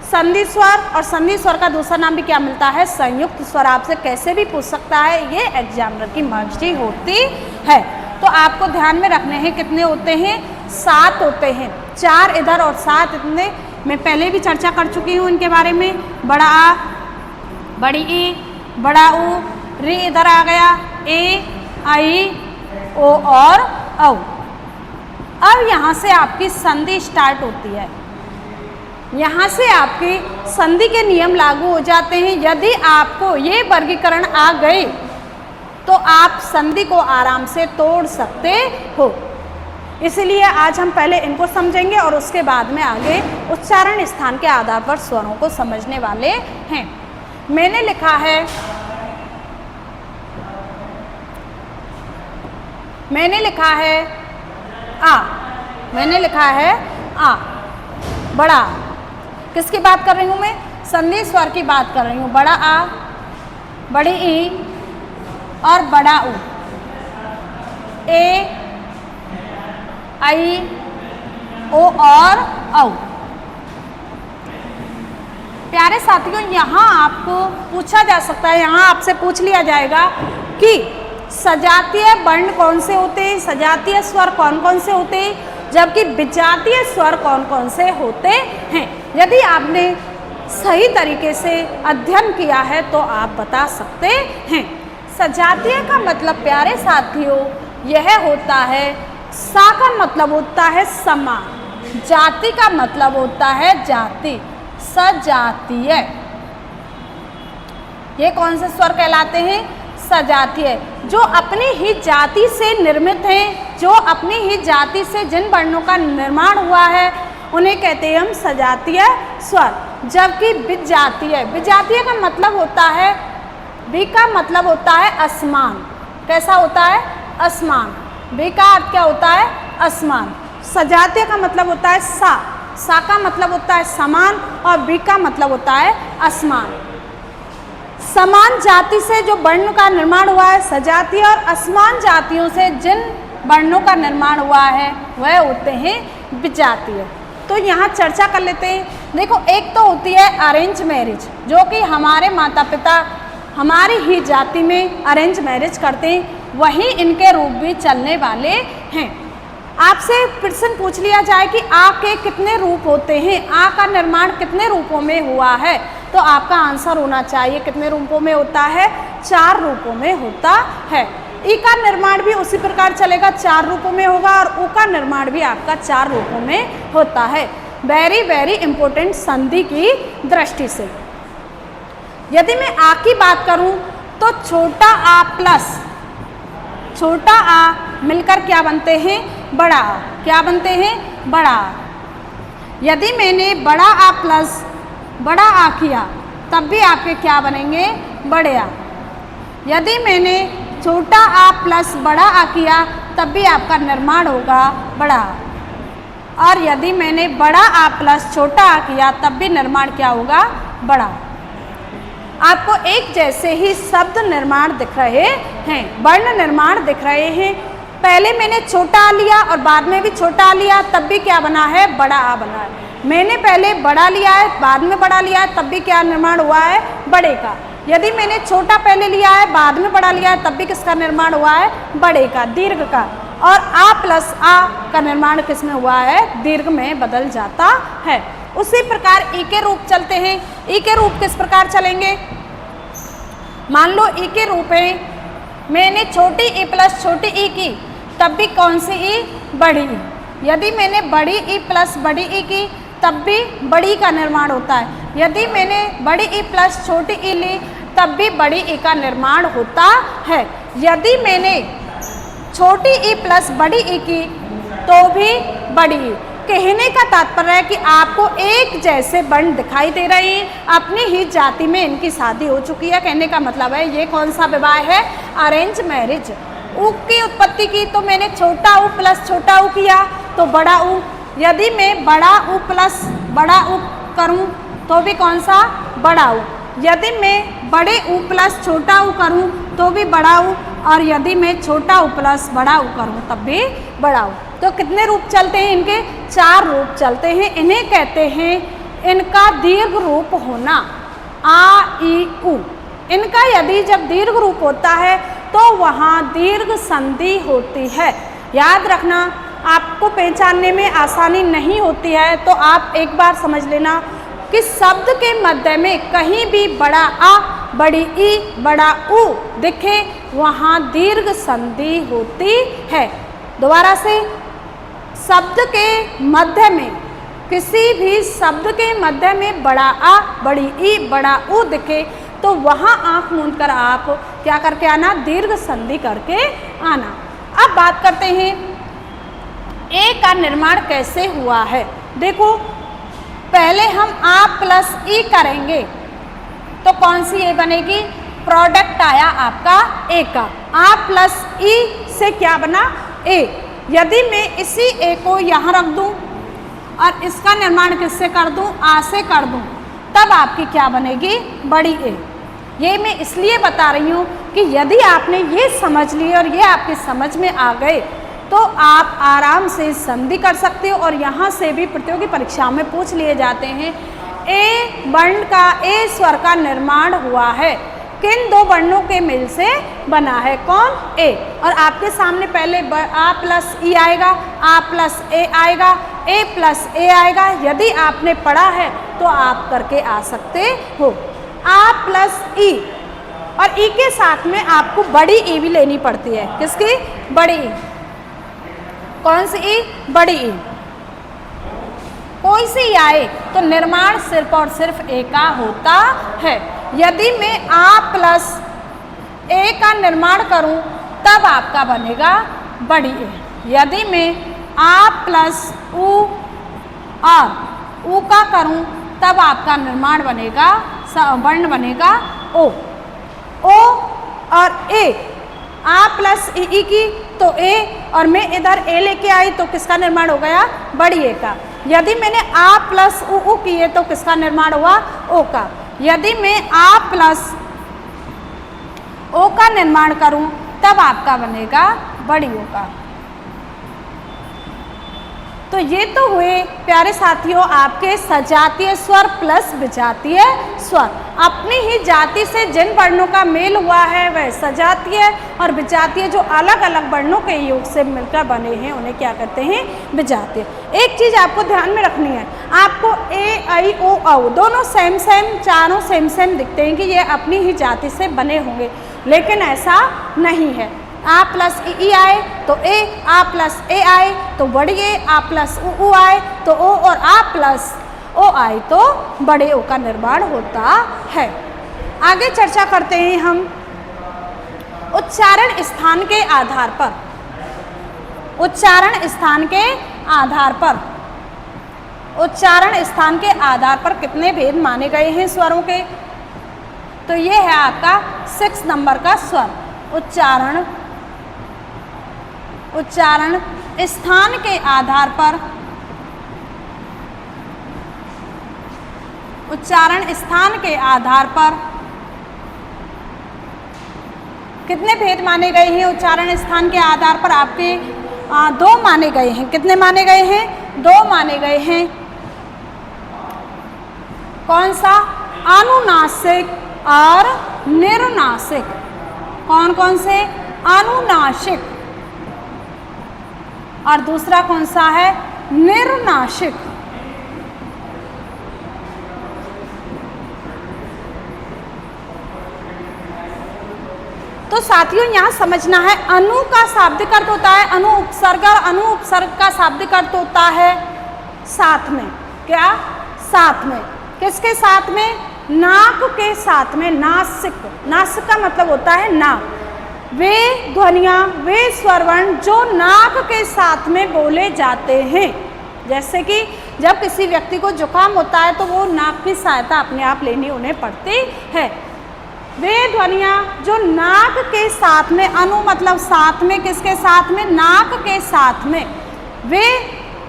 संधि स्वर और संधि स्वर का दूसरा नाम भी क्या मिलता है, संयुक्त स्वर। आपसे कैसे भी पूछ सकता है, ये एग्जामिनर की मर्जी होती है। तो आपको ध्यान में रखने हैं, कितने होते हैं, 7 होते हैं। 4 इधर और 7 इतने, मैं पहले भी चर्चा कर चुकी हूँ इनके बारे में। बड़ा आ, बड़ी ई, बड़ा ऊ, री इधर आ गया, ए आई ओ और औ। अब यहाँ से आपकी संधि स्टार्ट होती है, यहाँ से आपके संधि के नियम लागू हो जाते हैं। यदि आपको ये वर्गीकरण आ गए तो आप संधि को आराम से तोड़ सकते हो। इसलिए आज हम पहले इनको समझेंगे और उसके बाद में आगे उच्चारण स्थान के आधार पर स्वरों को समझने वाले हैं। मैंने लिखा है मैंने लिखा है आ, मैंने लिखा है आ, बड़ा। किसकी बात कर रही हूँ मैं? संधि स्वर की बात कर रही हूँ। बड़ा आ, बड़ी ई और बड़ा उ। ए, आई, ओ और औ। प्यारे साथियों, यहाँ आपको पूछा जा सकता है, यहाँ आपसे पूछ लिया जाएगा कि सजातीय वर्ण कौन से होते हैं, सजातीय स्वर कौन कौन से होते हैं, जबकि विजातीय स्वर कौन कौन से होते हैं। यदि आपने सही तरीके से अध्ययन किया है तो आप बता सकते हैं। सजातीय का मतलब प्यारे साथियों यह होता है, सा का मतलब होता है समान, जाति का मतलब होता है जाति, सजातीय। ये कौन से स्वर कहलाते हैं? सजातीय। जो अपनी ही जाति से निर्मित हैं, जो अपनी ही जाति से जिन वर्णों का निर्माण हुआ है उन्हें कहते हैं हम सजातीय स्वर। जबकि विजातीय, विजातीय का मतलब होता है, वि का मतलब होता है असमान। कैसा होता है? असमान। वि का अर्थ क्या होता है? असमान। सजातीय का मतलब होता है सा, सा का मतलब होता है समान और वि का मतलब होता है असमान। समान जाति से जो वर्ण का निर्माण हुआ है सजातीय, और असमान जातियों से जिन वर्णों का निर्माण हुआ है वह होते हैं विजातीय। तो यहाँ चर्चा कर लेते हैं। देखो, एक तो होती है अरेंज मैरिज, जो कि हमारे माता पिता हमारी ही जाति में अरेंज मैरिज करते हैं, वहीं इनके रूप भी चलने वाले हैं। आपसे प्रश्न पूछ लिया जाए कि आ के कितने रूप होते हैं, आ का निर्माण कितने रूपों में हुआ है, तो आपका आंसर होना चाहिए कितने रूपों में होता है? 4 रूपों में होता है। ई का निर्माण भी उसी प्रकार चलेगा, 4 रूपों में होगा, और उ का निर्माण भी आपका 4 रूपों में होता है। वेरी वेरी इंपॉर्टेंट संधि की दृष्टि से। यदि मैं आ की बात करूं तो छोटा आ प्लस छोटा आ मिलकर क्या बनते हैं? बड़ा आ। क्या बनते हैं? बड़ा आ। यदि मैंने बड़ा आ प्लस बड़ा आ किया तब भी आपके क्या बनेंगे? बड़े आ। यदि मैंने छोटा आ प्लस बड़ा आ किया तब भी आपका निर्माण होगा बड़ा आ। और यदि मैंने बड़ा आ प्लस छोटा आ किया तब भी निर्माण क्या होगा? बड़ा। आपको एक जैसे ही शब्द निर्माण दिख रहे हैं, वर्ण निर्माण दिख रहे हैं। पहले मैंने छोटा आ लिया और बाद में भी छोटा आ लिया, तब भी क्या बना है? बड़ा आ बना है। मैंने पहले बड़ा लिया है, बाद में बड़ा लिया है, तब भी क्या निर्माण हुआ है? बड़े का। यदि मैंने छोटा पहले लिया है, बाद में बड़ा लिया है, तब भी किसका निर्माण हुआ है? बड़े का, दीर्घ का। और आ प्लस आ का निर्माण किस में हुआ है? दीर्घ में बदल जाता है। उसी प्रकार ई के रूप चलते हैं। ई के रूप किस प्रकार चलेंगे? मान लो ई के रूप है, मैंने छोटी ई प्लस छोटी ई की तब भी कौन सी ई? बड़ी ई। यदि मैंने बड़ी ई प्लस बड़ी ई की तब भी बड़ी का निर्माण होता है। यदि मैंने बड़ी ई प्लस छोटी ई ली तब भी बड़ी ई का निर्माण होता है। यदि मैंने छोटी ई प्लस बड़ी ई की तो भी बड़ी ई। कहने का तात्पर्य है कि आपको एक जैसे वर्ण दिखाई दे रहे हैं, अपनी ही जाति में इनकी शादी हो चुकी है। कहने का मतलब है ये कौन सा विवाह है? Arrange marriage. उ की उत्पत्ति की तो मैंने छोटा उ प्लस छोटा उ किया तो बड़ा उ। यदि मैं बड़ा उ प्लस बड़ा उ करूं तो भी कौन सा? बड़ा उ। यदि मैं बड़े उ प्लस छोटा उ करूं तो भी बड़ा उ, और यदि मैं छोटा उ प्लस बड़ा उ करूं तब भी बड़ा उ। तो कितने रूप चलते हैं इनके? 4 रूप चलते हैं। इन्हें कहते हैं इनका दीर्घ रूप होना, आ ई उ। इनका यदि जब दीर्घ रूप होता है तो वहाँ दीर्घ संधि होती है। याद रखना, आपको पहचानने में आसानी नहीं होती है तो आप एक बार समझ लेना कि शब्द के मध्य में कहीं भी बड़ा आ, बड़ी ई, बड़ा उ दिखे वहाँ दीर्घ संधि होती है। दोबारा से, शब्द के मध्य में, किसी भी शब्द के मध्य में बड़ा आ, बड़ी ई, बड़ा उ दिखे तो वहाँ आँख मूंद कर आप क्या करके आना? दीर्घ संधि करके आना। अब बात करते हैं ए का निर्माण कैसे हुआ है। देखो, पहले हम आ प्लस ई करेंगे तो कौन सी ए बनेगी? प्रोडक्ट आया आपका ए का। आ प्लस ई से क्या बना, ए। यदि मैं इसी ए को यहाँ रख दूँ और इसका निर्माण किससे कर दूँ, आ से कर दूँ, तब आपकी क्या बनेगी, बड़ी ए। ये मैं इसलिए बता रही हूँ कि यदि आपने ये समझ लिए और ये आपके समझ में आ गए तो आप आराम से संधि कर सकते हो। और यहाँ से भी प्रतियोगी परीक्षाओं में पूछ लिए जाते हैं, ए वर्ण का, ए स्वर का निर्माण हुआ है किन दो वर्णों के मिल से बना है, कौन, ए। और आपके सामने पहले आ प्लस ई आएगा, आ प्लस ए आएगा, ए प्लस ए आएगा। यदि आपने पढ़ा है तो आप करके आ सकते हो। आ प्लस ई, और ई के साथ में आपको बड़ी ई भी लेनी पड़ती है, किसकी, बड़ी ई। कौन सी ई, बड़ी ई। कोई सी आए तो निर्माण सिर्फ और सिर्फ ए का होता है। यदि मैं आ प्लस ए का निर्माण करूं तब आपका बनेगा बड़ी ए। यदि मैं आ प्लस उ और उ का करूं तब आपका निर्माण बनेगा, वर्ण बनेगा ओ। ओ और ए, आ प्लस ई की तो ए, और मैं इधर ए लेके आई तो किसका निर्माण हो गया, बड़ी ए का। यदि मैंने आ प्लस उ किए तो किसका निर्माण हुआ, ओ का। यदि मैं आ प्लस ओ का निर्माण करूं तब आपका बनेगा बड़ी ओ का। तो ये तो हुए प्यारे साथियों आपके सजातीय स्वर प्लस विजातीय स्वर। अपनी ही जाति से जिन वर्णों का मेल हुआ है वह सजातीय, और विजातीय जो अलग अलग वर्णों के योग से मिलकर बने हैं उन्हें क्या कहते हैं, विजातीय। एक चीज़ आपको ध्यान में रखनी है, आपको ए आई ओ औ दोनों सेम सेम, चारों सेम सेम दिखते हैं कि ये अपनी ही जाति से बने होंगे, लेकिन ऐसा नहीं है। आ प्लस ई आए तो ए, आ प्लस ए आए तो बड़ी ए, आ प्लस उ आए तो ओ, और आ प्लस ओ आए तो बड़े ओ का निर्माण होता है। आगे चर्चा करते हैं हम उच्चारण स्थान के आधार पर। उच्चारण स्थान के आधार पर, उच्चारण स्थान के आधार पर कितने भेद माने गए हैं स्वरों के, तो ये है आपका 6 नंबर का स्वर। उच्चारण स्थान के आधार पर, उच्चारण स्थान के आधार पर कितने भेद माने गए हैं। उच्चारण स्थान के आधार पर आपके 2 माने गए हैं। कितने माने गए हैं, 2 माने गए हैं। कौन सा, अनुनासिक और निर्नासिक। कौन कौन से, अनुनासिक, और दूसरा कौन सा है, निर्नासिक। तो साथियों यहाँ समझना है, अनु का शाब्दिक अर्थ होता है अनु उपसर्ग, और अनु उपसर्ग का शाब्दिक अर्थ होता है साथ में। क्या, साथ में। किसके साथ में, नाक के साथ में। नासिक, नासिक का मतलब होता है नाक। वे ध्वनियाँ, वे स्वरवर्ण जो नाक के साथ में बोले जाते हैं। जैसे कि जब किसी व्यक्ति को जुकाम होता है तो वो नाक की सहायता अपने आप लेनी उन्हें पड़ती है। वे ध्वनियाँ जो नाक के साथ में, अनु मतलब साथ में, किसके साथ में, नाक के साथ में। वे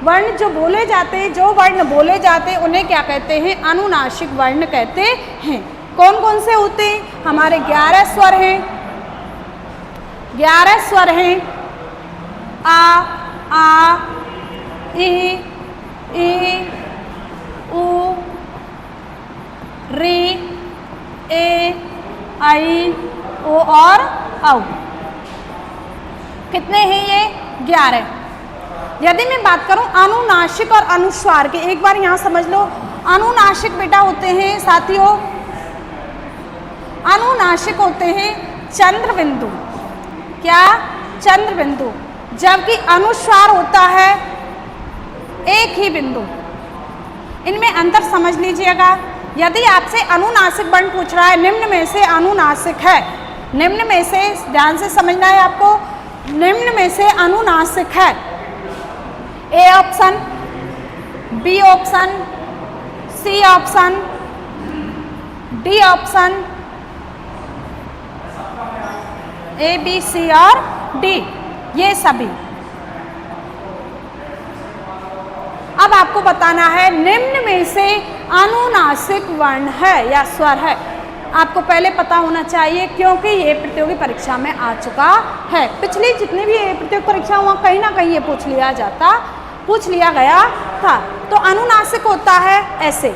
वर्ण जो बोले जाते हैं, जो वर्ण बोले जाते हैं उन्हें क्या कहते हैं, अनुनासिक वर्ण कहते हैं। कौन कौन से होते हैं, हमारे 11 स्वर हैं। 11 स्वर हैं, आ, ई, उ, री, ए, आई, ओ और औ। कितने हैं ये, 11। यदि मैं बात करूं अनुनासिक और अनुस्वार की, एक बार यहाँ समझ लो। अनुनासिक बेटा होते हैं साथियों, अनुनासिक होते हैं चंद्र बिंदु। क्या, चंद्र बिंदु। जबकि अनुस्वार होता है एक ही बिंदु। इनमें अंतर समझ लीजिएगा। यदि आपसे अनुनासिक वर्ण पूछ रहा है, निम्न में से अनुनासिक है, निम्न में से, ध्यान से समझना है आपको, निम्न में से अनुनासिक है, A option, B option, C option, D option, A B C और डी, ये सभी। अब आपको बताना है निम्न में से अनुनासिक वर्ण है या स्वर है। आपको पहले पता होना चाहिए क्योंकि ये प्रतियोगी परीक्षा में आ चुका है। पिछली जितनी भी प्रतियोगी परीक्षा हुआ कहीं ना कहीं ये पूछ लिया गया था। तो अनुनासिक होता है ऐसे,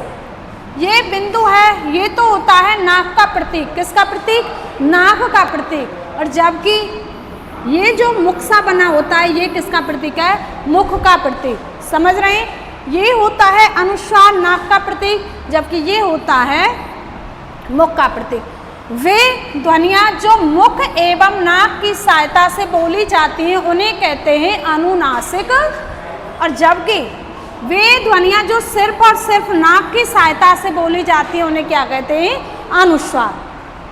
ये बिंदु है, ये तो होता है नाक का प्रतीक। किसका प्रतीक? नाक का प्रतीक। और जबकि ये जो मुख सा बना होता है, ये किसका प्रतीक है? मुख का प्रतीक। समझ रहे हैं? ये होता है अनुस्वार, नाक का प्रतीक, जबकि ये होता है मुख का प्रतीक। वे ध्वनियाँ जो मुख एवं नाक की सहायता से बोली जाती हैं उन्हें कहते हैं अनुनासिक, और जबकि वे ध्वनियाँ जो सिर्फ और सिर्फ नाक की सहायता से बोली जाती हैं उन्हें क्या कहते हैं? अनुस्वार।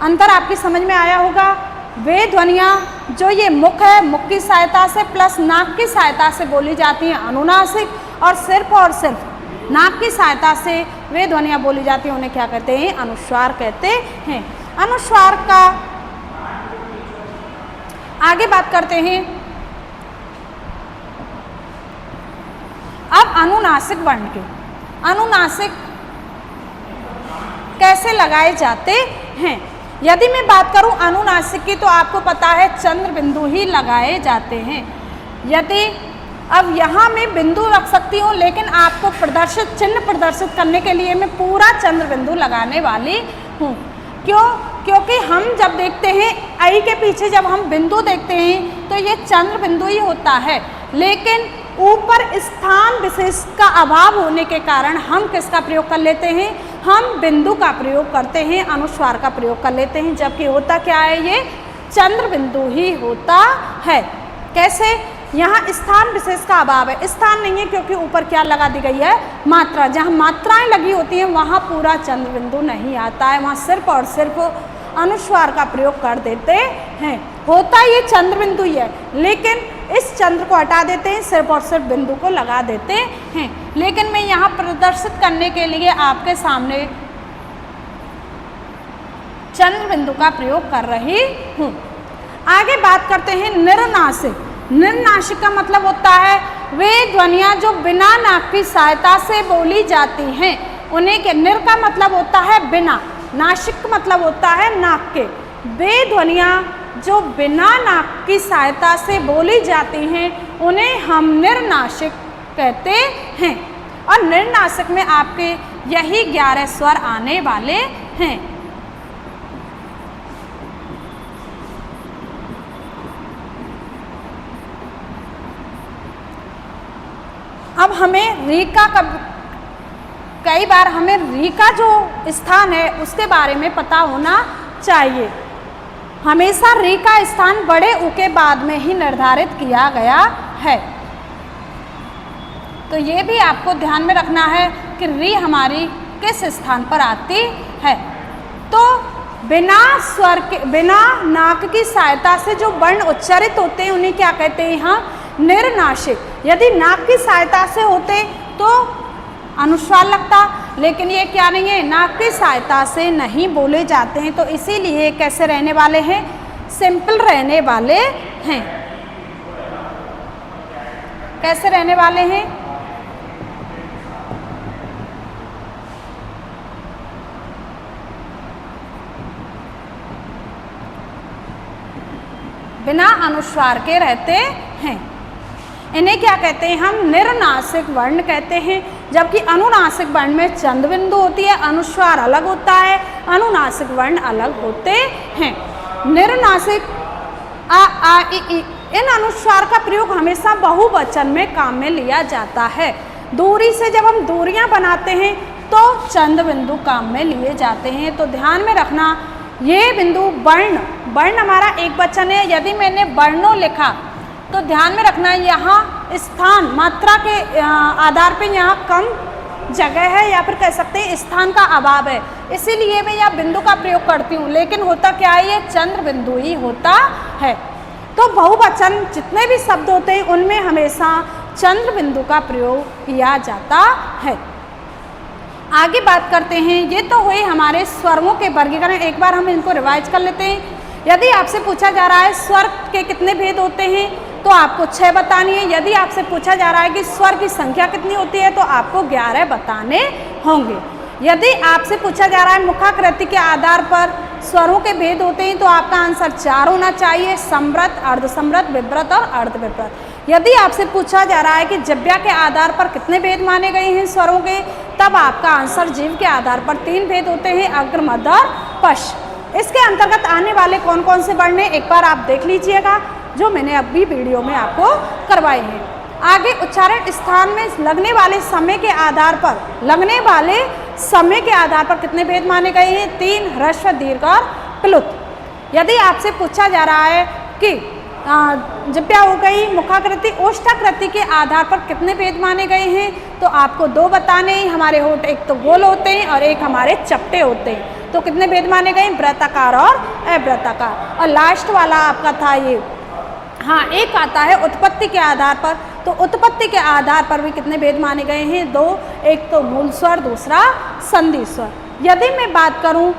अंतर आपकी समझ में आया होगा। वे ध्वनियाँ जो ये मुख है, मुख की सहायता से प्लस नाक की सहायता से बोली जाती हैं अनुनासिक, और सिर्फ नाक की सहायता से वे ध्वनियाँ बोली जाती हैं उन्हें क्या कहते हैं? अनुस्वार कहते हैं। अनुस्वार का आगे बात करते हैं। अब अनुनासिक वर्ण के अनुनासिक कैसे लगाए जाते हैं। यदि मैं बात करूं अनुनासिक की तो आपको पता है चंद्र बिंदु ही लगाए जाते हैं। यदि अब यहाँ मैं बिंदु रख सकती हूँ, लेकिन आपको चिन्ह प्रदर्शित करने के लिए मैं पूरा चंद्र बिंदु लगाने वाली हूँ। क्यों? क्योंकि हम जब देखते हैं आई के पीछे जब हम बिंदु देखते हैं तो ये चंद्र बिंदु ही होता है, लेकिन ऊपर स्थान विशेष का अभाव होने के कारण हम किसका प्रयोग कर लेते हैं? हम बिंदु का प्रयोग करते हैं, अनुस्वार का प्रयोग कर लेते हैं, जबकि होता क्या है? ये चंद्र बिंदु ही होता है। कैसे? यहाँ स्थान विशेष का अभाव है। स्थान नहीं है क्योंकि ऊपर क्या लगा दी गई है? मात्रा। जहाँ मात्राएं लगी होती हैं वहाँ पूरा चंद्र बिंदु नहीं आता है, वहाँ सिर्फ और सिर्फ अनुस्वार का प्रयोग कर देते हैं। होता ये चंद्र बिंदु ही है, लेकिन इस चंद्र को हटा देते हैं, सिर्फ और सिर्फ बिंदु को लगा देते हैं। लेकिन मैं यहाँ प्रदर्शित करने के लिए आपके सामने चंद्र बिंदु का प्रयोग कर रही हूँ। आगे बात करते हैं निर्नासिक। निर्नासिक का मतलब होता है वे ध्वनियाँ जो बिना नाक की सहायता से बोली जाती हैं उन्हें के। निर का मतलब होता है बिना, नासिक का मतलब होता है नाक के। वे ध्वनियाँ जो बिना नाक की सहायता से बोली जाती हैं उन्हें हम निर्नासिक कहते हैं। और निर्नासिक में आपके यही 11 स्वर आने वाले हैं। अब हमें री का कई बार हमें री का जो स्थान है उसके बारे में पता होना चाहिए। हमेशा री का स्थान बड़े ऊ के बाद में ही निर्धारित किया गया है। तो ये भी आपको ध्यान में रखना है कि री हमारी किस स्थान पर आती है। तो बिना स्वर के, बिना नाक की सहायता से जो वर्ण उच्चारित होते हैं उन्हें क्या कहते हैं? यहाँ निर्नासिक। यदि नाक की सहायता से होते तो अनुस्वार लगता, लेकिन ये क्या नहीं है? नाक की सहायता से नहीं बोले जाते हैं, तो इसीलिए कैसे रहने वाले हैं? सिंपल रहने वाले हैं। कैसे रहने वाले हैं? बिना अनुस्वार के रहते हैं। इन्हें क्या कहते हैं? हम निर्नासिक वर्ण कहते हैं। जबकि अनुनासिक वर्ण में चंद्र बिंदु होती है, अनुस्वार अलग होता है, अनुनासिक वर्ण अलग होते हैं। निर्नासिक आ आ इ ई इन अनुस्वार का प्रयोग हमेशा बहुवचन में काम में लिया जाता है। दूरी से जब हम दूरियां बनाते हैं तो चंद्र बिंदु काम में लिए जाते हैं। तो ध्यान में रखना, ये बिंदु वर्ण हमारा एक वचन है। यदि मैंने वर्णों लिखा तो ध्यान में रखना, यहाँ स्थान मात्रा के आधार पे यहाँ कम जगह है या फिर कह सकते हैं स्थान का अभाव है, इसीलिए मैं यहाँ बिंदु का प्रयोग करती हूँ। लेकिन होता क्या है? ये चंद्र बिंदु ही होता है। तो बहुवचन जितने भी शब्द होते हैं उनमें हमेशा चंद्र बिंदु का प्रयोग किया जाता है। आगे बात करते हैं, ये तो हुए हमारे स्वरों के वर्गीकरण। एक बार हम इनको रिवाइज कर लेते हैं। यदि आपसे पूछा जा रहा है स्वर के कितने भेद होते हैं तो आपको 6 बतानी है। यदि आपसे पूछा जा रहा है कि स्वर की संख्या कितनी होती है तो आपको 11 बताने होंगे। यदि आपसे पूछा जा रहा है मुखाकृति के आधार पर स्वरों के भेद होते हैं तो आपका आंसर 4 होना चाहिए, समृत, अर्धसमृत, विव्रत और अर्धविव्रत। यदि आपसे पूछा जा रहा है कि जब्या के आधार पर कितने भेद माने गए हैं स्वरों के, तब आपका आंसर जीव के आधार पर 3 भेद होते हैं, अग्र, मध्य और पश्च। इसके अंतर्गत आने वाले कौन कौन से वर्ण हैं एक बार आप देख लीजिएगा, जो मैंने अभी वीडियो में आपको करवाए हैं। आगे उच्चारण स्थान में लगने वाले समय के आधार पर, लगने वाले समय के आधार पर कितने भेद माने गए हैं? 3, ह्रस्व, दीर्घ और प्लुत। यदि आपसे पूछा जा रहा है कि जब्या हो गई, मुखाकृति, ओष्ठाकृति के आधार पर कितने भेद माने गए हैं तो आपको 2 बताने हैं। हमारे होंठ एक तो गोल होते हैं और एक हमारे चपटे होते हैं, तो कितने भेद माने गए? वृत्ताकार और अवृत्ताकार। और लास्ट वाला आपका था ये, हाँ, एक आता है उत्पत्ति के आधार पर, तो उत्पत्ति के आधार पर भी कितने भेद माने गए हैं? 2, एक तो मूल स्वर, दूसरा संधि स्वर। यदि मैं बात करूं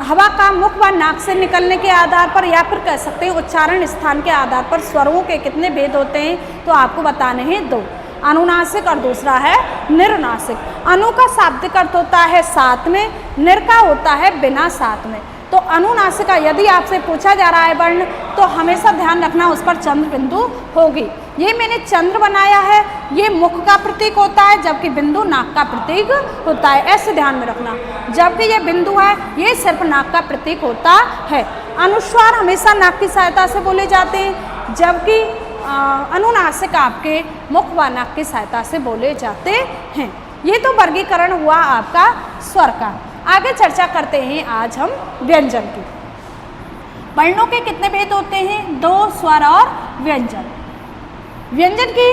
हवा का मुख व नाक से निकलने के आधार पर, या फिर कह सकते हैं उच्चारण स्थान के आधार पर स्वरों के कितने भेद होते हैं तो आपको बताने हैं 2, अनुनासिक और दूसरा है निरनासिक। अनु का शाब्दिक अर्थ होता है साथ में, निर का होता है बिना साथ में। तो अनुनासिक का यदि आपसे पूछा जा रहा है वर्ण तो हमेशा ध्यान रखना उस पर चंद्र बिंदु होगी। ये मैंने चंद्र बनाया है, ये मुख का प्रतीक होता है जबकि बिंदु नाक का प्रतीक होता है, ऐसे ध्यान में रखना। जबकि ये बिंदु है ये सिर्फ नाक का प्रतीक होता है। अनुस्वार हमेशा नाक की सहायता से बोले जाते हैं, जबकि अनुनासिक आपके मुख व नाक की सहायता से बोले जाते हैं। ये तो वर्गीकरण हुआ आपका स्वर का। आगे चर्चा करते हैं आज हम व्यंजन की। वर्णों के कितने भेद होते हैं? 2, स्वर और व्यंजन। व्यंजन की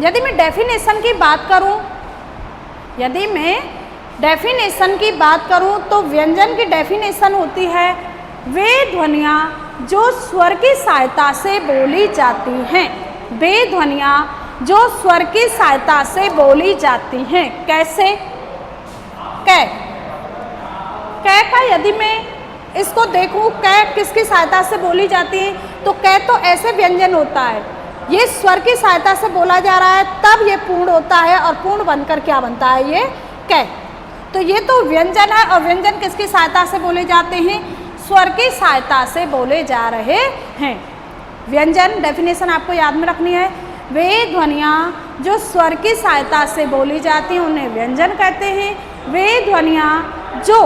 यदि मैं डेफिनेशन की बात करूं, यदि मैं डेफिनेशन की बात करूं तो व्यंजन की डेफिनेशन होती है वे ध्वनियाँ जो स्वर की सहायता से बोली जाती हैं। वे ध्वनियाँ जो स्वर की सहायता से बोली जाती हैं। कैसे? कै, कै का यदि मैं इसको देखूं, कै किसकी सहायता से बोली जाती है तो कै तो ऐसे व्यंजन होता है, ये स्वर की सहायता से बोला जा रहा है तब ये पूर्ण होता है और पूर्ण बनकर क्या बनता है? ये कै। तो ये तो व्यंजन है और व्यंजन किसकी सहायता से बोले जाते हैं? स्वर की सहायता से बोले जा रहे हैं। व्यंजन डेफिनेशन आपको याद में रखनी है, वे ध्वनियाँ जो स्वर की सहायता से बोली जाती हैं उन्हें व्यंजन कहते हैं। वे ध्वनियाँ जो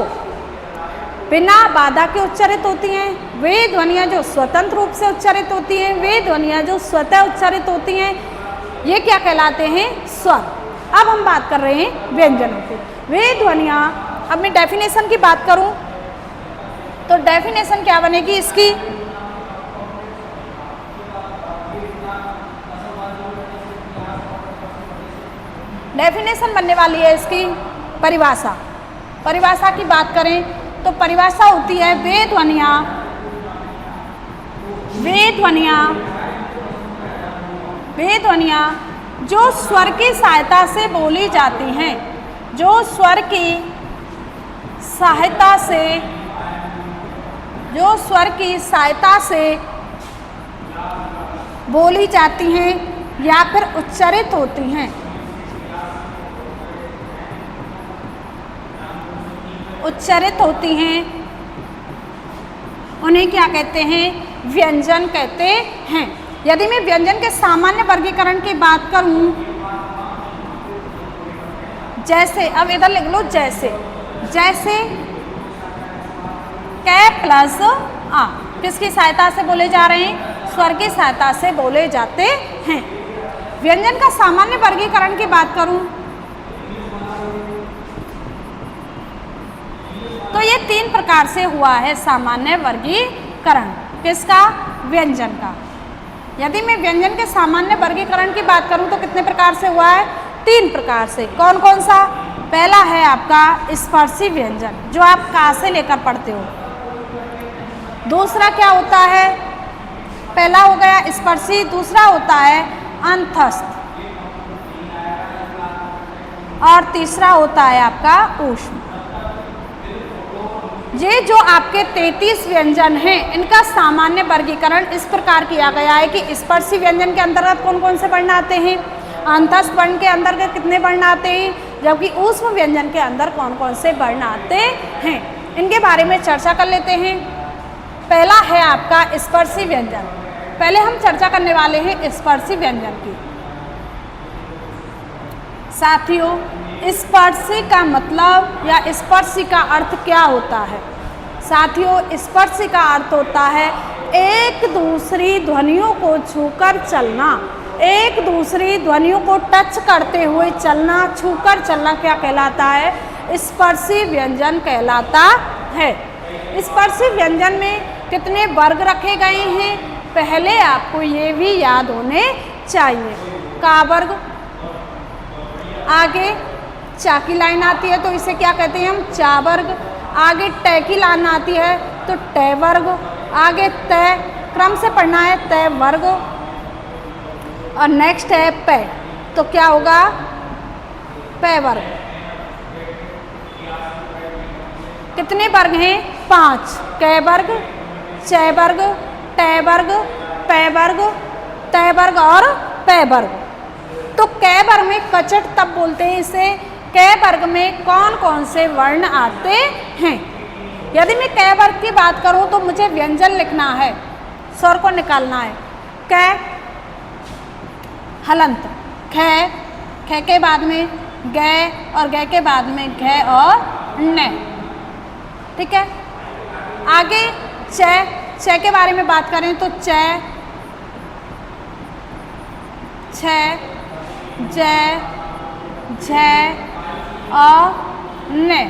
बिना बाधा के उच्चारित होती हैं, वे ध्वनियाँ जो स्वतंत्र रूप से उच्चारित होती हैं, वे ध्वनियाँ जो स्वतः उच्चारित होती हैं, ये क्या कहलाते हैं? स्वर। अब हम बात कर रहे हैं व्यंजनों की। वे ध्वनियाँ, अब मैं डेफिनेशन की बात करूं तो डेफिनेशन क्या बनेगी इसकी? डेफिनेशन बनने वाली है इसकी परिभाषा। परिभाषा की बात करें तो परिभाषा होती है वे ध्वनियाँ जो स्वर की सहायता से बोली जाती हैं, जो स्वर की सहायता से बोली जाती हैं या फिर उच्चारित होती हैं। उन्हें क्या कहते हैं? व्यंजन कहते हैं। यदि मैं व्यंजन के सामान्य वर्गीकरण की बात करूं, जैसे अब इधर लिख लो, जैसे कै प्लस आ किसकी सहायता से बोले जा रहे हैं? स्वर की सहायता से बोले जाते हैं। व्यंजन का सामान्य वर्गीकरण की बात करूं तो ये 3 प्रकार से हुआ है सामान्य वर्गीकरण। किसका? व्यंजन का। यदि मैं व्यंजन के सामान्य वर्गीकरण की बात करूं तो कितने प्रकार से हुआ है? 3 प्रकार से। कौन कौन सा? पहला है आपका स्पर्शी व्यंजन, जो आप का से लेकर पढ़ते हो। दूसरा क्या होता है? पहला हो गया स्पर्शी, दूसरा होता है अंतस्थ और तीसरा होता है आपका ऊष्म। ये जो आपके 33 व्यंजन हैं इनका सामान्य वर्गीकरण इस प्रकार किया गया है कि स्पर्शी व्यंजन के अंतर्गत कौन कौन से वर्ण आते हैं, अंतस्थ वर्ण के अंतर्गत कितने वर्ण आते हैं, जबकि ऊष्म व्यंजन के अंदर कौन कौन से वर्ण आते हैं, इनके बारे में चर्चा कर लेते हैं। पहला है आपका स्पर्शी व्यंजन। पहले हम चर्चा करने वाले हैं स्पर्शी व्यंजन की। साथियों, स्पर्शी का मतलब या स्पर्शी का अर्थ क्या होता है? साथियों, स्पर्शी का अर्थ होता है एक दूसरी ध्वनियों को छूकर चलना, एक दूसरी ध्वनियों को टच करते हुए चलना, छूकर चलना क्या कहलाता है? स्पर्शी व्यंजन कहलाता है। स्पर्शी व्यंजन में कितने वर्ग रखे गए हैं पहले आपको ये भी याद होने चाहिए। का वर्ग, आगे चा की लाइन आती है तो इसे क्या कहते हैं हम? चा वर्ग। आगे टे की लाइन आती है तो टे वर्ग। आगे तय, क्रम से पढ़ना है, तय वर्ग। और नेक्स्ट है पे, तो क्या होगा? पे वर्ग। कितने वर्ग हैं? 5। कै वर्ग, चय वर्ग, टे वर्ग, पे वर्ग, तय वर्ग और पे वर्ग। तो कै वर्ग में कचट तब बोलते हैं इसे। कै वर्ग में कौन कौन से वर्ण आते हैं? यदि मैं कै वर्ग की बात करूं तो मुझे व्यंजन लिखना है, स्वर को निकालना है। कै हलंत, खे, खे के बाद में गे और गे के बाद में घे और ने, ठीक है। आगे चय, चय के बारे में बात करें तो चय, छय, जय, झय और ने,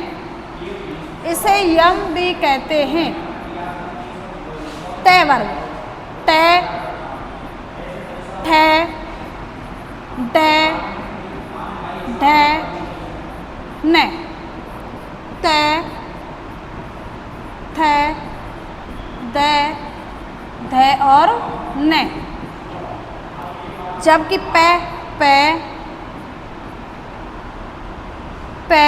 इसे यम भी कहते हैं। तय वर्ग, टे, ठे, डे, ढे, ने, ते, थे, दे, धे और ने। जबकि पे, पे, पे,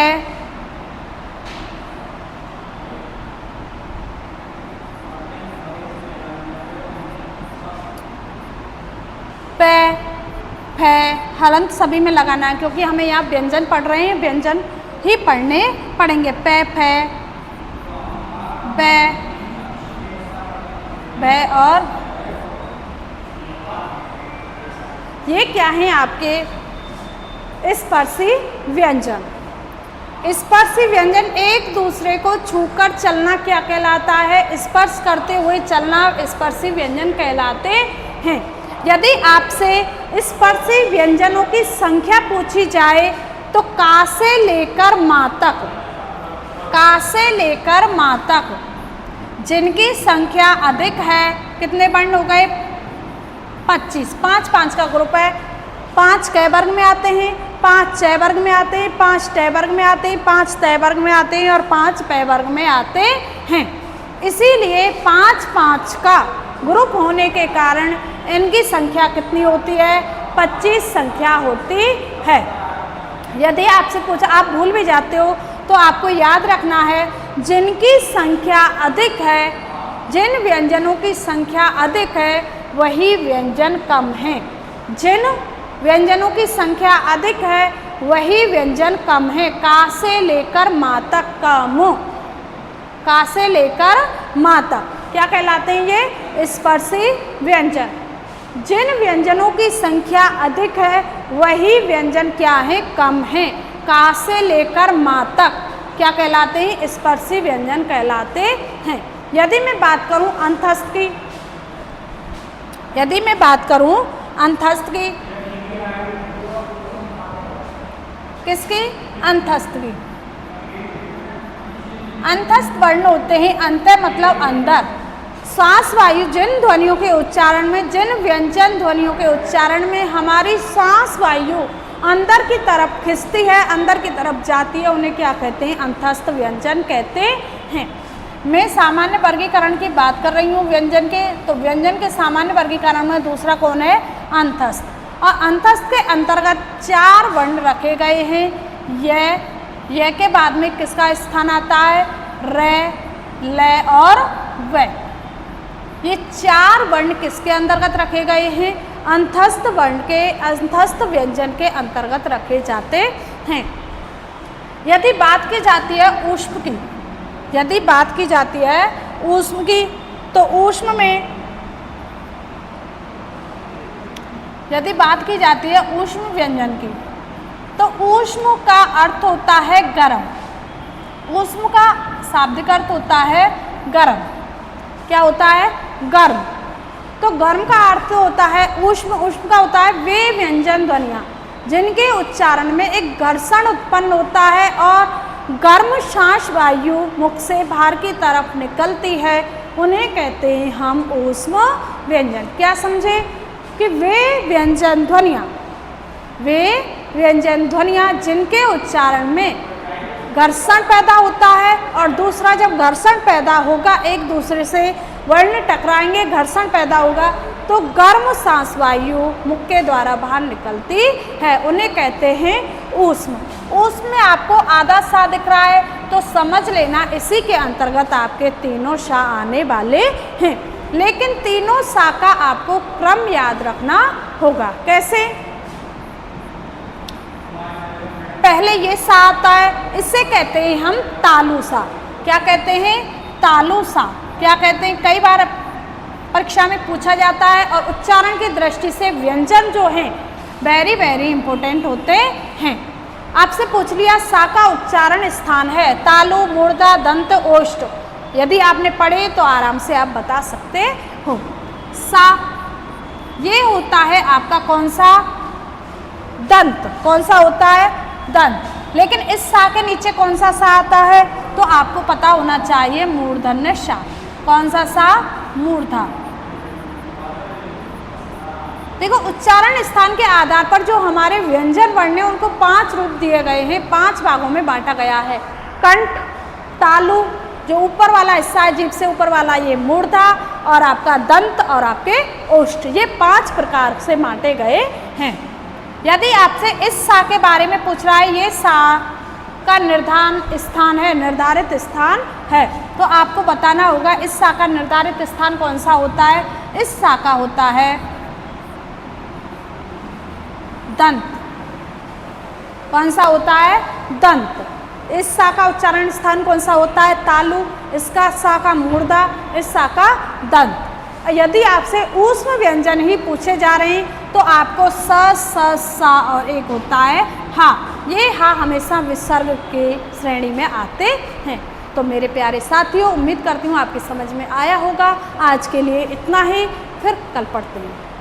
पे, फे, हलंत सभी में लगाना है क्योंकि हमें यहाँ व्यंजन पढ़ रहे हैं, व्यंजन ही पढ़ने पड़ेंगे। पे, फे, बे, भे और ये क्या है आपके स्पर्शी व्यंजन। स्पर्शी व्यंजन एक दूसरे को छूकर चलना क्या कहलाता है? स्पर्श करते हुए चलना स्पर्शी व्यंजन कहलाते हैं। यदि आपसे स्पर्शी व्यंजनों की संख्या पूछी जाए तो का से लेकर माँ तक, का से लेकर माँ तक जिनकी संख्या अधिक है, कितने वर्ण हो गए? 25। 5 का ग्रुप है। 5 कै वर्ग में आते हैं, 5 चय वर्ग में आते हैं, 5 टे वर्ग में आते हैं, 5 तय वर्ग में आते हैं और 5 पे वर्ग में आते हैं। इसीलिए 5 का ग्रुप होने के कारण इनकी संख्या कितनी होती है? 25 संख्या होती है। यदि आपसे पूछा, आप भूल भी जाते हो तो आपको याद रखना है जिनकी संख्या अधिक है, जिन व्यंजनों की संख्या अधिक है वही व्यंजन कम है। जिन व्यंजनों की संख्या अधिक है वही व्यंजन कम है। का से लेकर माँ तक कम, का से लेकर माँ तक क्या कहलाते हैं? ये स्पर्शी व्यंजन। जिन व्यंजनों की संख्या अधिक है वही व्यंजन क्या है? कम है। का से लेकर माँ तक क्या कहलाते हैं? स्पर्शी व्यंजन कहलाते हैं। यदि मैं बात करूं अंतस्थ की, यदि मैं बात करूं अंतस्थ की, किसकी? अंतस्थ की। अंतस्थ वर्ण होते हैं, अंत मतलब अंदर। श्वास वायु, जिन ध्वनियों के उच्चारण में, जिन व्यंजन ध्वनियों के उच्चारण में हमारी श्वास वायु अंदर की तरफ खिंचती है, अंदर की तरफ जाती है, उन्हें क्या कहते हैं? अंतस्थ व्यंजन कहते हैं। मैं सामान्य वर्गीकरण की बात कर रही हूँ व्यंजन के, तो व्यंजन के सामान्य वर्गीकरण में दूसरा कौन है? अंतस्थ। और अंतस्थ के अंतर्गत 4 वर्ण रखे गए हैं। य के बाद में किसका स्थान आता है? रे, ल और व। ये 4 वर्ण किसके अंतर्गत रखे गए हैं? अंतस्थ वर्ण के, अंतस्थ व्यंजन के अंतर्गत रखे जाते हैं। यदि बात की जाती है ऊष्म की, यदि बात की जाती है ऊष्म की, तो ऊष्म में, यदि बात की जाती है ऊष्म व्यंजन की, तो ऊष्म का अर्थ होता है गर्म। ऊष्म का शाब्दिक अर्थ होता है गर्म। क्या होता है? गर्म। तो गर्म का अर्थ होता है ऊष्म। ऊष्म का होता है वे व्यंजन ध्वनियाँ जिनके उच्चारण में एक घर्षण उत्पन्न होता है और गर्म सांस वायु मुख से बाहर की तरफ निकलती है, उन्हें कहते हैं हम ऊष्म व्यंजन। क्या समझे? कि वे व्यंजन ध्वनियाँ, वे व्यंजन ध्वनियाँ जिनके उच्चारण में घर्षण पैदा होता है, और दूसरा जब घर्षण पैदा होगा, एक दूसरे से वर्ण टकराएंगे, घर्षण पैदा होगा, तो गर्म सांस वायु मुख के द्वारा बाहर निकलती है, उन्हें कहते हैं ऊष्म। ऊष्म में आपको आधा सा दिख रहा है, तो समझ लेना इसी के अंतर्गत आपके तीनों सा आने वाले हैं। लेकिन तीनों सा का आपको क्रम याद रखना होगा। कैसे? पहले ये सा आता है, इसे कहते हैं हम तालु सा। क्या कहते हैं? तालु सा। क्या कहते हैं? कई बार परीक्षा में पूछा जाता है, और उच्चारण की दृष्टि से व्यंजन जो हैं वेरी वेरी इंपॉर्टेंट होते हैं। आपसे पूछ लिया सा का उच्चारण स्थान है तालु, मूर्धा, दंत, ओष्ठ। यदि आपने पढ़े तो आराम से आप बता सकते हो। सा ये होता है आपका कौन सा? दंत। कौन सा होता है? दंत। लेकिन इस सा के नीचे कौन सा सा आता है? तो आपको पता होना चाहिए मूर्धन्य सा। कौन सा सा? मूर्धा। देखो, उच्चारण स्थान के आधार पर जो हमारे व्यंजन वर्ण हैं उनको 5 रूप दिए गए हैं, 5 भागों में बांटा गया है। कंठ, तालु जो ऊपर वाला हिस्सा है, जीभ से ऊपर वाला, ये मूर्धा, और आपका दंत और आपके ओष्ठ, ये 5 प्रकार से बांटे गए हैं। यदि आपसे इस सा के बारे में पूछ रहा है, ये सा का निर्धारण स्थान है, निर्धारित स्थान है, तो आपको बताना होगा इस सा का निर्धारित स्थान कौन सा होता है? इस सा का होता है दंत। कौन सा होता है? दंत। इस सा का उच्चारण स्थान कौन सा होता है? तालु। इसका सा का मूर्धा, इस सा का दंत। यदि आपसे ऊष्म व्यंजन ही पूछे जा रहे हैं तो आपको स, स, सा और एक होता है हा। ये हा हमेशा विसर्ग के श्रेणी में आते हैं। तो मेरे प्यारे साथियों, उम्मीद करती हूँ आपकी समझ में आया होगा। आज के लिए इतना ही, फिर कल पढ़ते हैं।